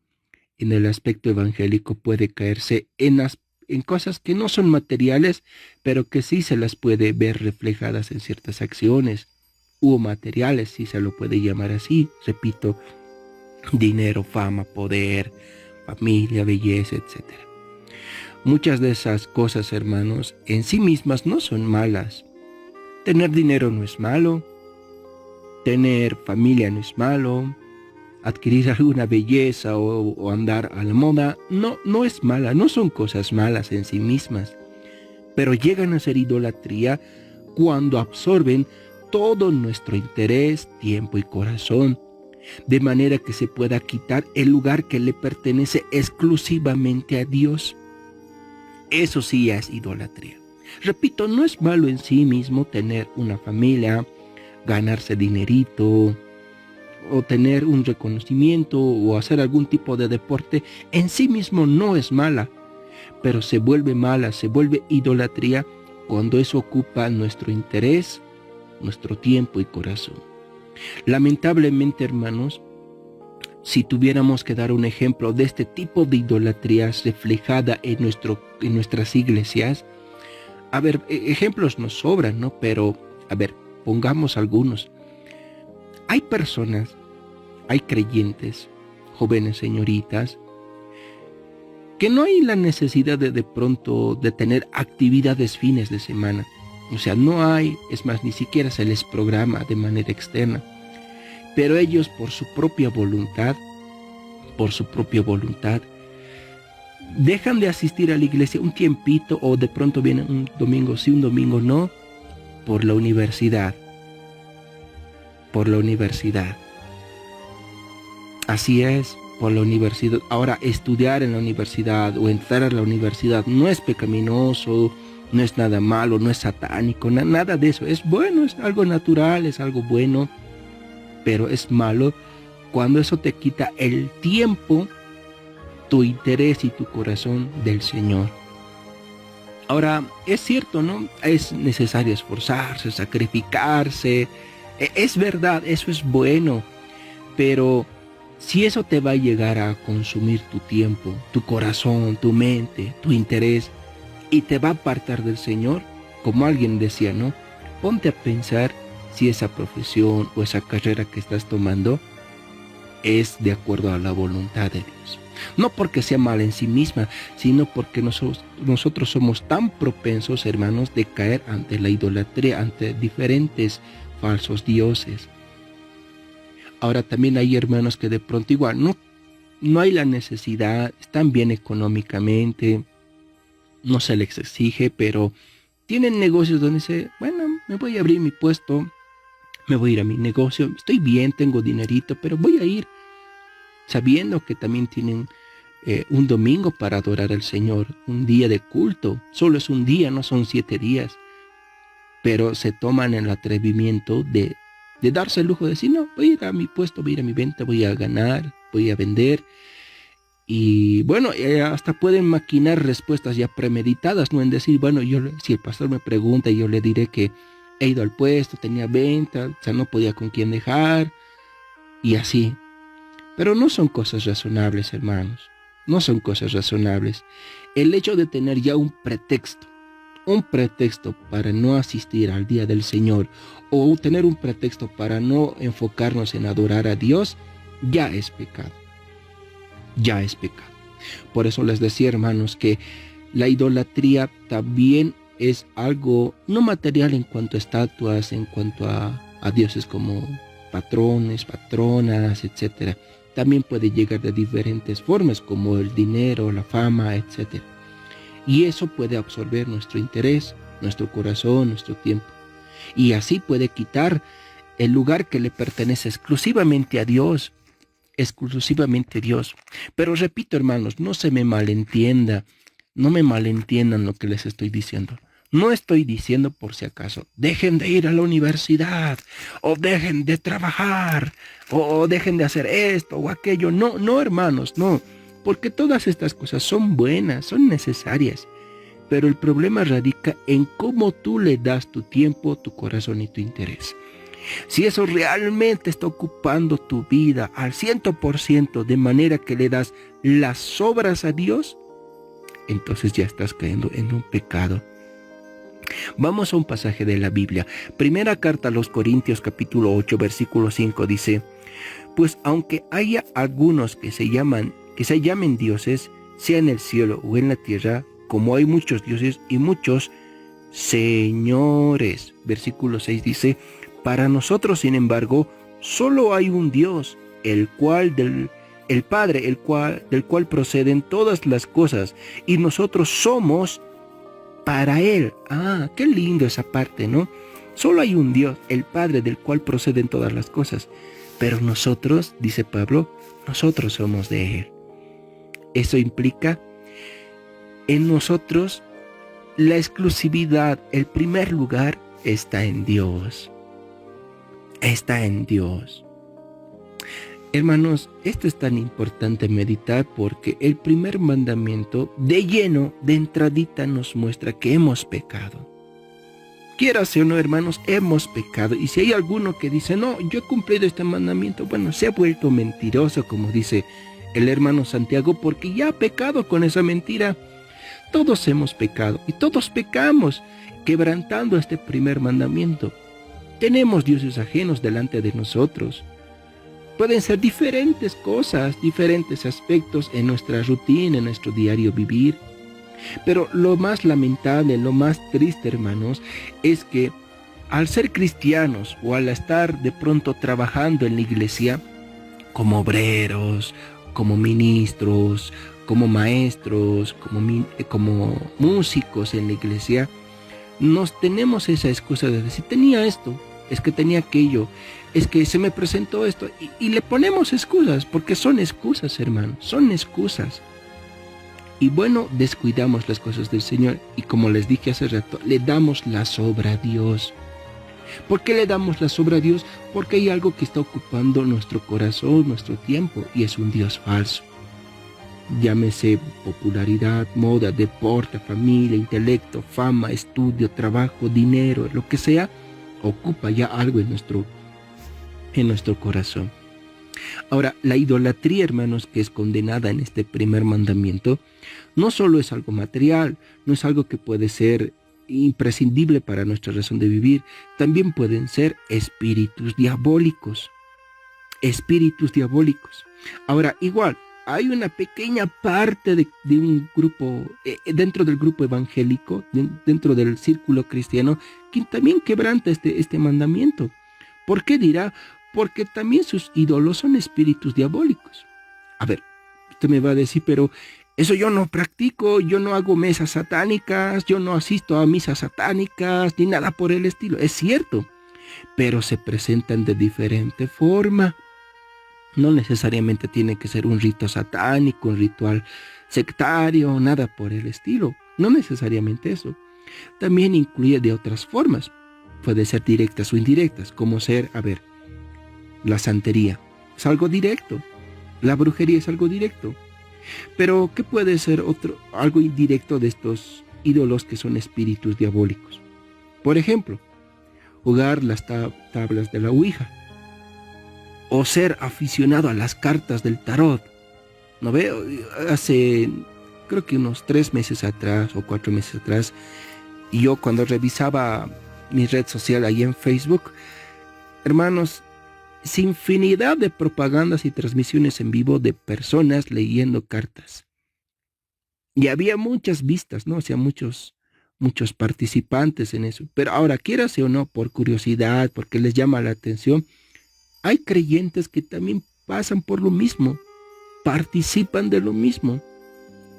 En el aspecto evangélico puede caerse en cosas que no son materiales, pero que sí se las puede ver reflejadas en ciertas acciones, u materiales, si se lo puede llamar así. Repito, dinero, fama, poder, familia, belleza, etc. Muchas de esas cosas, hermanos, en sí mismas no son malas. Tener dinero no es malo, tener familia no es malo, adquirir alguna belleza o andar a la moda no es mala, no son cosas malas en sí mismas, pero llegan a ser idolatría cuando absorben todo nuestro interés, tiempo y corazón, de manera que se pueda quitar el lugar que le pertenece exclusivamente a Dios. Eso sí es idolatría. Repito, no es malo en sí mismo tener una familia, ganarse dinerito, o tener un reconocimiento, o hacer algún tipo de deporte. En sí mismo no es mala, pero se vuelve mala, se vuelve idolatría cuando eso ocupa nuestro interés, nuestro tiempo y corazón. Lamentablemente, hermanos, si tuviéramos que dar un ejemplo de este tipo de idolatrías reflejada en nuestras iglesias, a ver, ejemplos nos sobran, ¿no? Pero, a ver, pongamos algunos. Hay personas, hay creyentes, jóvenes señoritas, que no hay la necesidad de pronto de tener actividades fines de semana. O sea, no hay, es más, ni siquiera se les programa de manera externa. Pero ellos por su propia voluntad, dejan de asistir a la iglesia un tiempito o de pronto vienen un domingo sí, un domingo no, por la universidad. Por la universidad. Así es, por la universidad. Ahora, estudiar en la universidad o entrar a la universidad no es pecaminoso, no es nada malo, no es satánico, nada de eso. Es bueno, es algo natural, es algo bueno, pero es malo cuando eso te quita el tiempo, tu interés y tu corazón del Señor. Ahora, es cierto, ¿no? Es necesario esforzarse, sacrificarse. Es verdad, eso es bueno. Pero si eso te va a llegar a consumir tu tiempo, tu corazón, tu mente, tu interés, y te va a apartar del Señor, como alguien decía, ¿no? Ponte a pensar si esa profesión o esa carrera que estás tomando es de acuerdo a la voluntad de Dios. No porque sea mala en sí misma, sino porque nosotros somos tan propensos, hermanos, de caer ante la idolatría, ante diferentes falsos dioses. Ahora también hay hermanos que de pronto igual no hay la necesidad, están bien económicamente, no se les exige, pero tienen negocios donde dice, bueno, me voy a abrir mi puesto, me voy a ir a mi negocio, estoy bien, tengo dinerito, pero voy a ir, sabiendo que también tienen un domingo para adorar al Señor, un día de culto. Solo es un día, no son 7 días. Pero se toman el atrevimiento de darse el lujo de decir, no, voy a ir a mi puesto, voy a ir a mi venta, voy a ganar, voy a vender. Y bueno, hasta pueden maquinar respuestas ya premeditadas, no en decir, bueno, si el pastor me pregunta, yo le diré que he ido al puesto, tenía venta, o sea, no podía con quién dejar, y así. Pero no son cosas razonables, hermanos. No son cosas razonables. El hecho de tener ya un pretexto para no asistir al día del Señor, o tener un pretexto para no enfocarnos en adorar a Dios, ya es pecado. Ya es pecado. Por eso les decía, hermanos, que la idolatría también es algo no material en cuanto a estatuas, en cuanto a dioses como patrones, patronas, etc. También puede llegar de diferentes formas, como el dinero, la fama, etc. Y eso puede absorber nuestro interés, nuestro corazón, nuestro tiempo. Y así puede quitar el lugar que le pertenece exclusivamente a Dios. Exclusivamente a Dios. Pero repito, hermanos, no se me malentienda. No me malentiendan lo que les estoy diciendo. No estoy diciendo, por si acaso, dejen de ir a la universidad, o dejen de trabajar, o dejen de hacer esto o aquello. No, hermanos, no. Porque todas estas cosas son buenas, son necesarias. Pero el problema radica en cómo tú le das tu tiempo, tu corazón y tu interés. Si eso realmente está ocupando tu vida al 100%, de manera que le das las sobras a Dios, entonces ya estás cayendo en un pecado. Vamos a un pasaje de la Biblia. Primera carta a los Corintios, capítulo 8, versículo 5, dice: pues aunque haya algunos que se llamen dioses, sea en el cielo o en la tierra, como hay muchos dioses y muchos señores. Versículo 6 dice: para nosotros, sin embargo, solo hay un Dios, el Padre, del cual proceden todas las cosas, y nosotros somos para Él. Ah, qué lindo esa parte, ¿no? Solo hay un Dios, el Padre, del cual proceden todas las cosas. Pero nosotros, dice Pablo, nosotros somos de Él. Eso implica en nosotros la exclusividad, el primer lugar está en Dios. Está en Dios. Hermanos, esto es tan importante meditar porque el primer mandamiento de lleno, de entradita, nos muestra que hemos pecado. Quieras o no, hermanos, hemos pecado. Y si hay alguno que dice, no, yo he cumplido este mandamiento, bueno, se ha vuelto mentiroso, como dice el hermano Santiago, porque ya ha pecado con esa mentira. Todos hemos pecado y todos pecamos, quebrantando este primer mandamiento. Tenemos dioses ajenos delante de nosotros. Pueden ser diferentes cosas, diferentes aspectos en nuestra rutina, en nuestro diario vivir. Pero lo más lamentable, lo más triste, hermanos, es que al ser cristianos o al estar de pronto trabajando en la iglesia, como obreros, como ministros, como maestros, como músicos en la iglesia, nos tenemos esa excusa de decir, tenía esto, es que tenía aquello, es que se me presentó esto, y le ponemos excusas, porque son excusas, hermanos, son excusas. Y bueno, descuidamos las cosas del Señor, y como les dije hace rato, le damos la sobra a Dios. ¿Por qué le damos la sobra a Dios? Porque hay algo que está ocupando nuestro corazón, nuestro tiempo, y es un Dios falso. Llámese popularidad, moda, deporte, familia, intelecto, fama, estudio, trabajo, dinero, lo que sea, ocupa ya algo en nuestro corazón. Ahora, la idolatría, hermanos, que es condenada en este primer mandamiento, no solo es algo material, no es algo que puede ser imprescindible para nuestra razón de vivir, también pueden ser espíritus diabólicos. Espíritus diabólicos. Ahora, igual, hay una pequeña parte de un grupo, dentro del grupo evangélico, dentro del círculo cristiano, que también quebranta este mandamiento. ¿Por qué dirá? Porque también sus ídolos son espíritus diabólicos. A ver, usted me va a decir, pero eso yo no practico, yo no hago mesas satánicas, yo no asisto a misas satánicas, ni nada por el estilo. Es cierto, pero se presentan de diferente forma. No necesariamente tiene que ser un rito satánico, un ritual sectario, nada por el estilo. No necesariamente eso. También incluye de otras formas. Puede ser directas o indirectas, como ser, la santería. Es algo directo. La brujería es algo directo. Pero, ¿qué puede ser algo indirecto de estos ídolos que son espíritus diabólicos? Por ejemplo, jugar las tablas de la Ouija. O ser aficionado a las cartas del tarot. ¿No veo? Hace, creo que unos 3 meses atrás o 4 meses atrás, y yo cuando revisaba mi red social ahí en Facebook, hermanos, infinidad de propagandas y transmisiones en vivo de personas leyendo cartas. Y había muchas vistas, ¿no? O sea, muchos participantes en eso. Pero ahora, quieras o no, por curiosidad, porque les llama la atención, hay creyentes que también pasan por lo mismo, participan de lo mismo.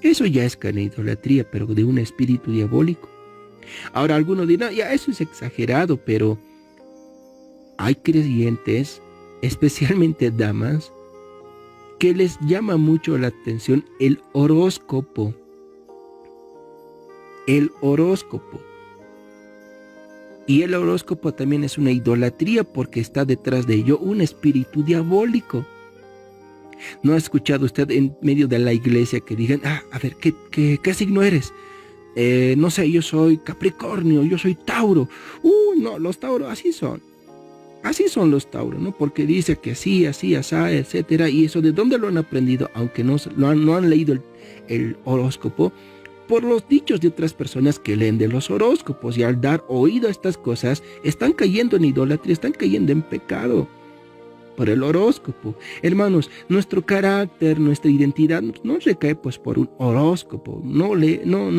Eso ya es una idolatría, pero de un espíritu diabólico. Ahora algunos dirán, ya eso es exagerado, pero hay creyentes, especialmente damas, que les llama mucho la atención el horóscopo. El horóscopo. Y el horóscopo también es una idolatría porque está detrás de ello un espíritu diabólico. ¿No ha escuchado usted en medio de la iglesia que digan, ¿qué signo eres? No sé, yo soy Capricornio, yo soy Tauro. No, los Tauros así son. Así son los Tauros, ¿no? Porque dice que así, asá, etcétera. Y eso, ¿de dónde lo han aprendido? Aunque no han leído el horóscopo, por los dichos de otras personas que leen de los horóscopos, y al dar oído a estas cosas están cayendo en idolatría, están cayendo en pecado por el horóscopo. Hermanos, nuestro carácter, nuestra identidad no recae pues por un horóscopo, no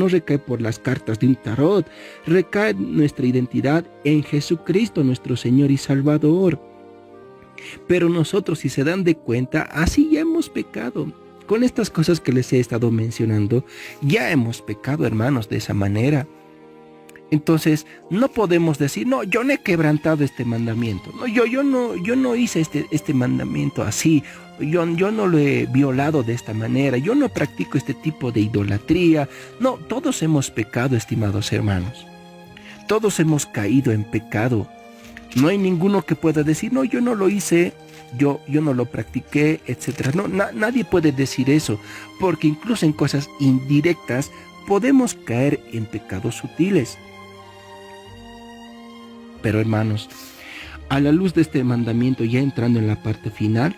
recae por las cartas de un tarot, recae nuestra identidad en Jesucristo, nuestro Señor y Salvador. Pero nosotros, si se dan de cuenta, así ya hemos pecado. Con estas cosas que les he estado mencionando, ya hemos pecado, hermanos, de esa manera. Entonces, no podemos decir, no, yo no he quebrantado este mandamiento. No, yo no hice este mandamiento así. Yo no lo he violado de esta manera. Yo no practico este tipo de idolatría. No, todos hemos pecado, estimados hermanos. Todos hemos caído en pecado. No hay ninguno que pueda decir, no, yo no lo hice. Yo no lo practiqué, etcétera. No, nadie puede decir eso, porque incluso en cosas indirectas podemos caer en pecados sutiles. Pero hermanos, a la luz de este mandamiento, ya entrando en la parte final,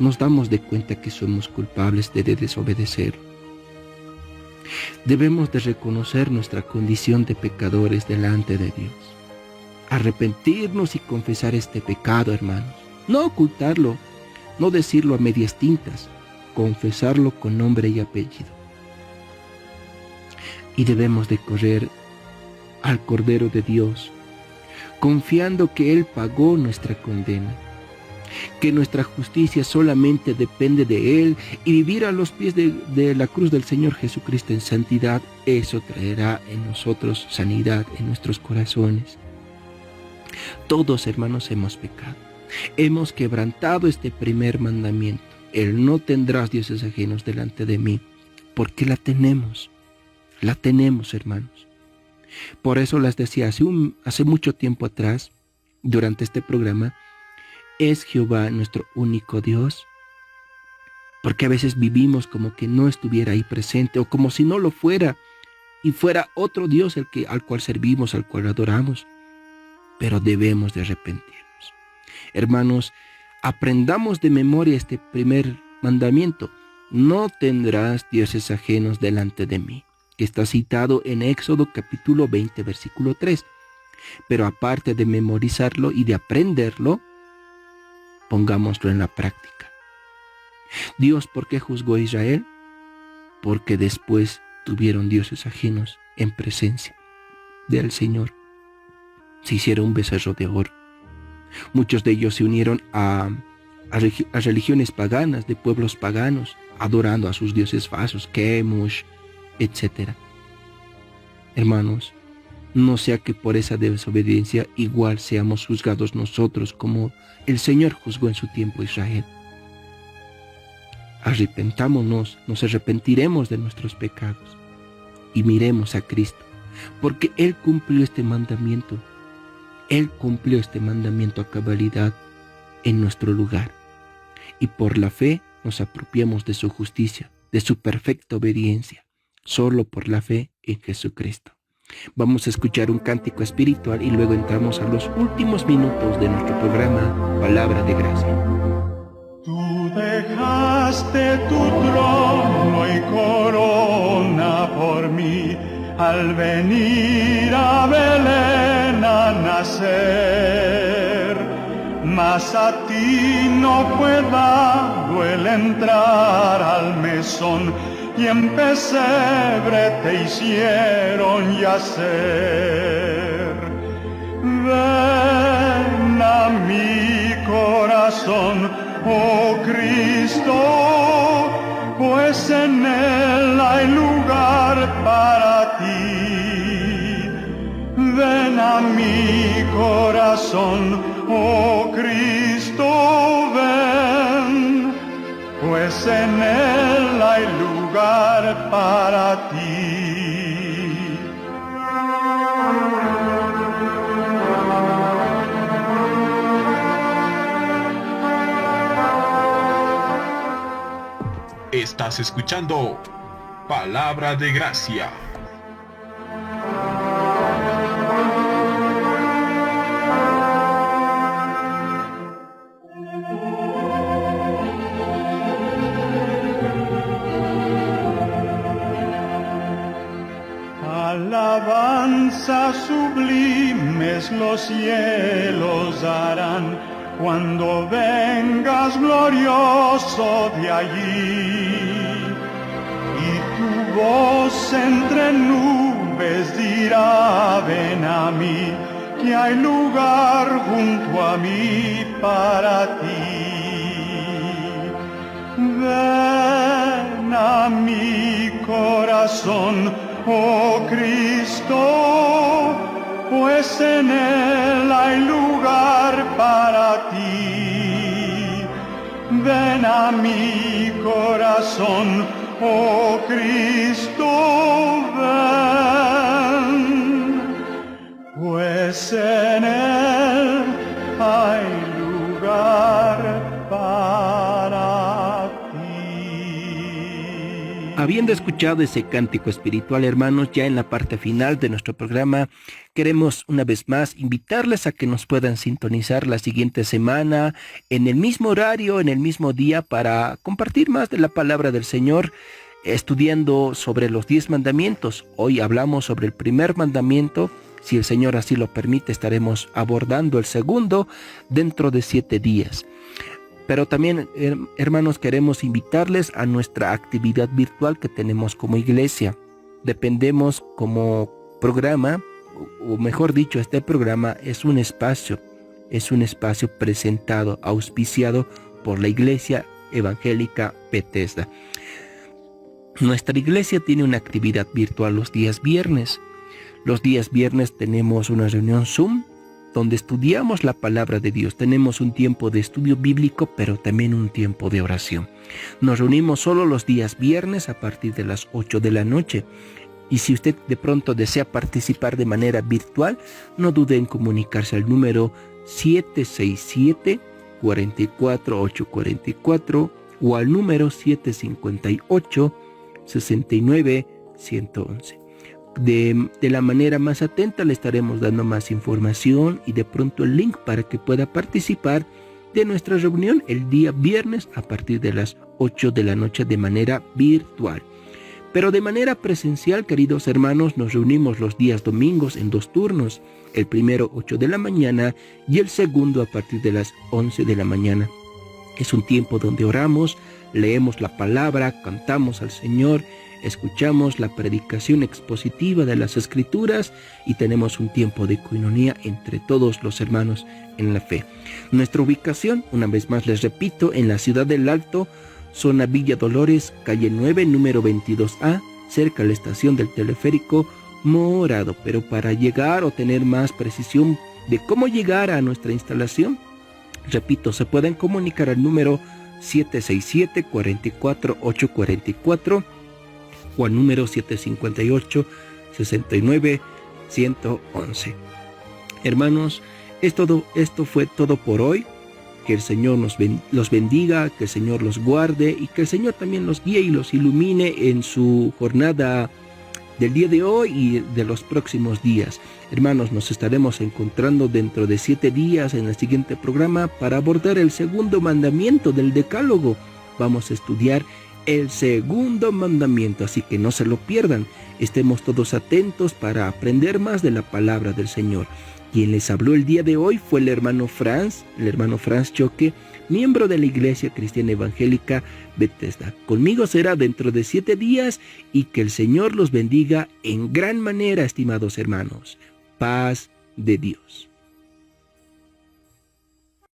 nos damos de cuenta que somos culpables de desobedecer. Debemos de reconocer nuestra condición de pecadores delante de Dios. Arrepentirnos y confesar este pecado, hermanos. No ocultarlo, no decirlo a medias tintas, confesarlo con nombre y apellido. Y debemos de correr al Cordero de Dios, confiando que Él pagó nuestra condena. que nuestra justicia solamente depende de Él y vivir a los pies de la cruz del Señor Jesucristo en santidad, eso traerá en nosotros sanidad en nuestros corazones. Todos, hermanos, hemos pecado. Hemos quebrantado este primer mandamiento. El no tendrás dioses ajenos delante de mí, porque la tenemos, hermanos. Por eso les decía hace mucho tiempo atrás, durante este programa, ¿es Jehová nuestro único Dios? Porque a veces vivimos como que no estuviera ahí presente, o como si no lo fuera, y fuera otro Dios al cual servimos, al cual adoramos. Pero debemos de arrepentirnos. Hermanos, aprendamos de memoria este primer mandamiento: no tendrás dioses ajenos delante de mí, que está citado en Éxodo capítulo 20, versículo 3. Pero aparte de memorizarlo y de aprenderlo, pongámoslo en la práctica. Dios, ¿por qué juzgó a Israel? Porque después tuvieron dioses ajenos en presencia del Señor. Se hicieron un becerro de oro. Muchos de ellos se unieron a religiones paganas, de pueblos paganos, adorando a sus dioses falsos, Kemosh, etc. Hermanos, no sea que por esa desobediencia igual seamos juzgados nosotros, como el Señor juzgó en su tiempo a Israel. Arrepentámonos, nos arrepentiremos de nuestros pecados y miremos a Cristo, porque Él cumplió este mandamiento. Él cumplió este mandamiento a cabalidad en nuestro lugar, y por la fe nos apropiamos de su justicia, de su perfecta obediencia, solo por la fe en Jesucristo. Vamos a escuchar un cántico espiritual y luego entramos a los últimos minutos de nuestro programa Palabra de Gracia. Tú dejaste tu trono y corona por mí, al venir a Belén a nacer. Mas a ti no fue dado el entrar al mesón, y en pesebre te hicieron yacer. Ven a mi corazón, oh Cristo, pues en él hay lugar para ti. Ven a mi corazón, oh Cristo, ven, pues en él hay lugar para ti. Estás escuchando Palabra de Gracia. Alabanzas sublimes los cielos harán cuando vengas glorioso de allí, y tu voz entre nubes dirá: ven a mí, que hay lugar junto a mí para ti. Ven a mi corazón, oh Cristo, pues en él hay lugar para ti. Ven a mi corazón, oh Cristo, ven, pues en él hay lugar para ti. Habiendo escuchado ese cántico espiritual, hermanos, ya en la parte final de nuestro programa, queremos una vez más invitarles a que nos puedan sintonizar la siguiente semana, en el mismo horario, en el mismo día, para compartir más de la palabra del Señor, estudiando sobre los 10 mandamientos. Hoy hablamos sobre el primer mandamiento. Si el Señor así lo permite, estaremos abordando el segundo dentro de 7 días. Pero también, hermanos, queremos invitarles a nuestra actividad virtual que tenemos como iglesia. Dependemos como programa, o mejor dicho, este programa es un espacio es un espacio presentado, auspiciado por la Iglesia Evangélica Bethesda. Nuestra iglesia tiene una actividad virtual los días viernes. Los días viernes tenemos una reunión Zoom donde estudiamos la palabra de Dios. Tenemos un tiempo de estudio bíblico, pero también un tiempo de oración. Nos reunimos solo los días viernes a partir de las 8 de la noche. Y si usted de pronto desea participar de manera virtual, no dude en comunicarse al número 767-44844 o al número 758-69-111. De la manera más atenta le estaremos dando más información y de pronto el link para que pueda participar de nuestra reunión el día viernes a partir de las 8 de la noche de manera virtual. Pero de manera presencial, queridos hermanos, nos reunimos los días domingos en 2 turnos, el primero 8 de la mañana y el segundo a partir de las 11 de la mañana. Es un tiempo donde oramos, leemos la palabra, cantamos al Señor, escuchamos la predicación expositiva de las Escrituras y tenemos un tiempo de coinonía entre todos los hermanos en la fe. Nuestra ubicación, una vez más les repito, en la ciudad del Alto, zona Villa Dolores, calle 9, número 22A, cerca de la estación del teleférico Morado. Pero para llegar o tener más precisión de cómo llegar a nuestra instalación, repito, se pueden comunicar al número 767-44844 o al número 758-69-111. Hermanos, esto fue todo por hoy. Que el Señor los bendiga, que el Señor los guarde y que el Señor también los guíe y los ilumine en su jornada del día de hoy y de los próximos días. Hermanos, nos estaremos encontrando dentro de 7 días en el siguiente programa para abordar el segundo mandamiento del Decálogo. Vamos a estudiar el segundo mandamiento, así que no se lo pierdan. Estemos todos atentos para aprender más de la palabra del Señor. Quien les habló el día de hoy fue el hermano Franz Choque, miembro de la Iglesia Cristiana Evangélica Bethesda. Conmigo será dentro de 7 días y que el Señor los bendiga en gran manera, estimados hermanos. Paz de Dios.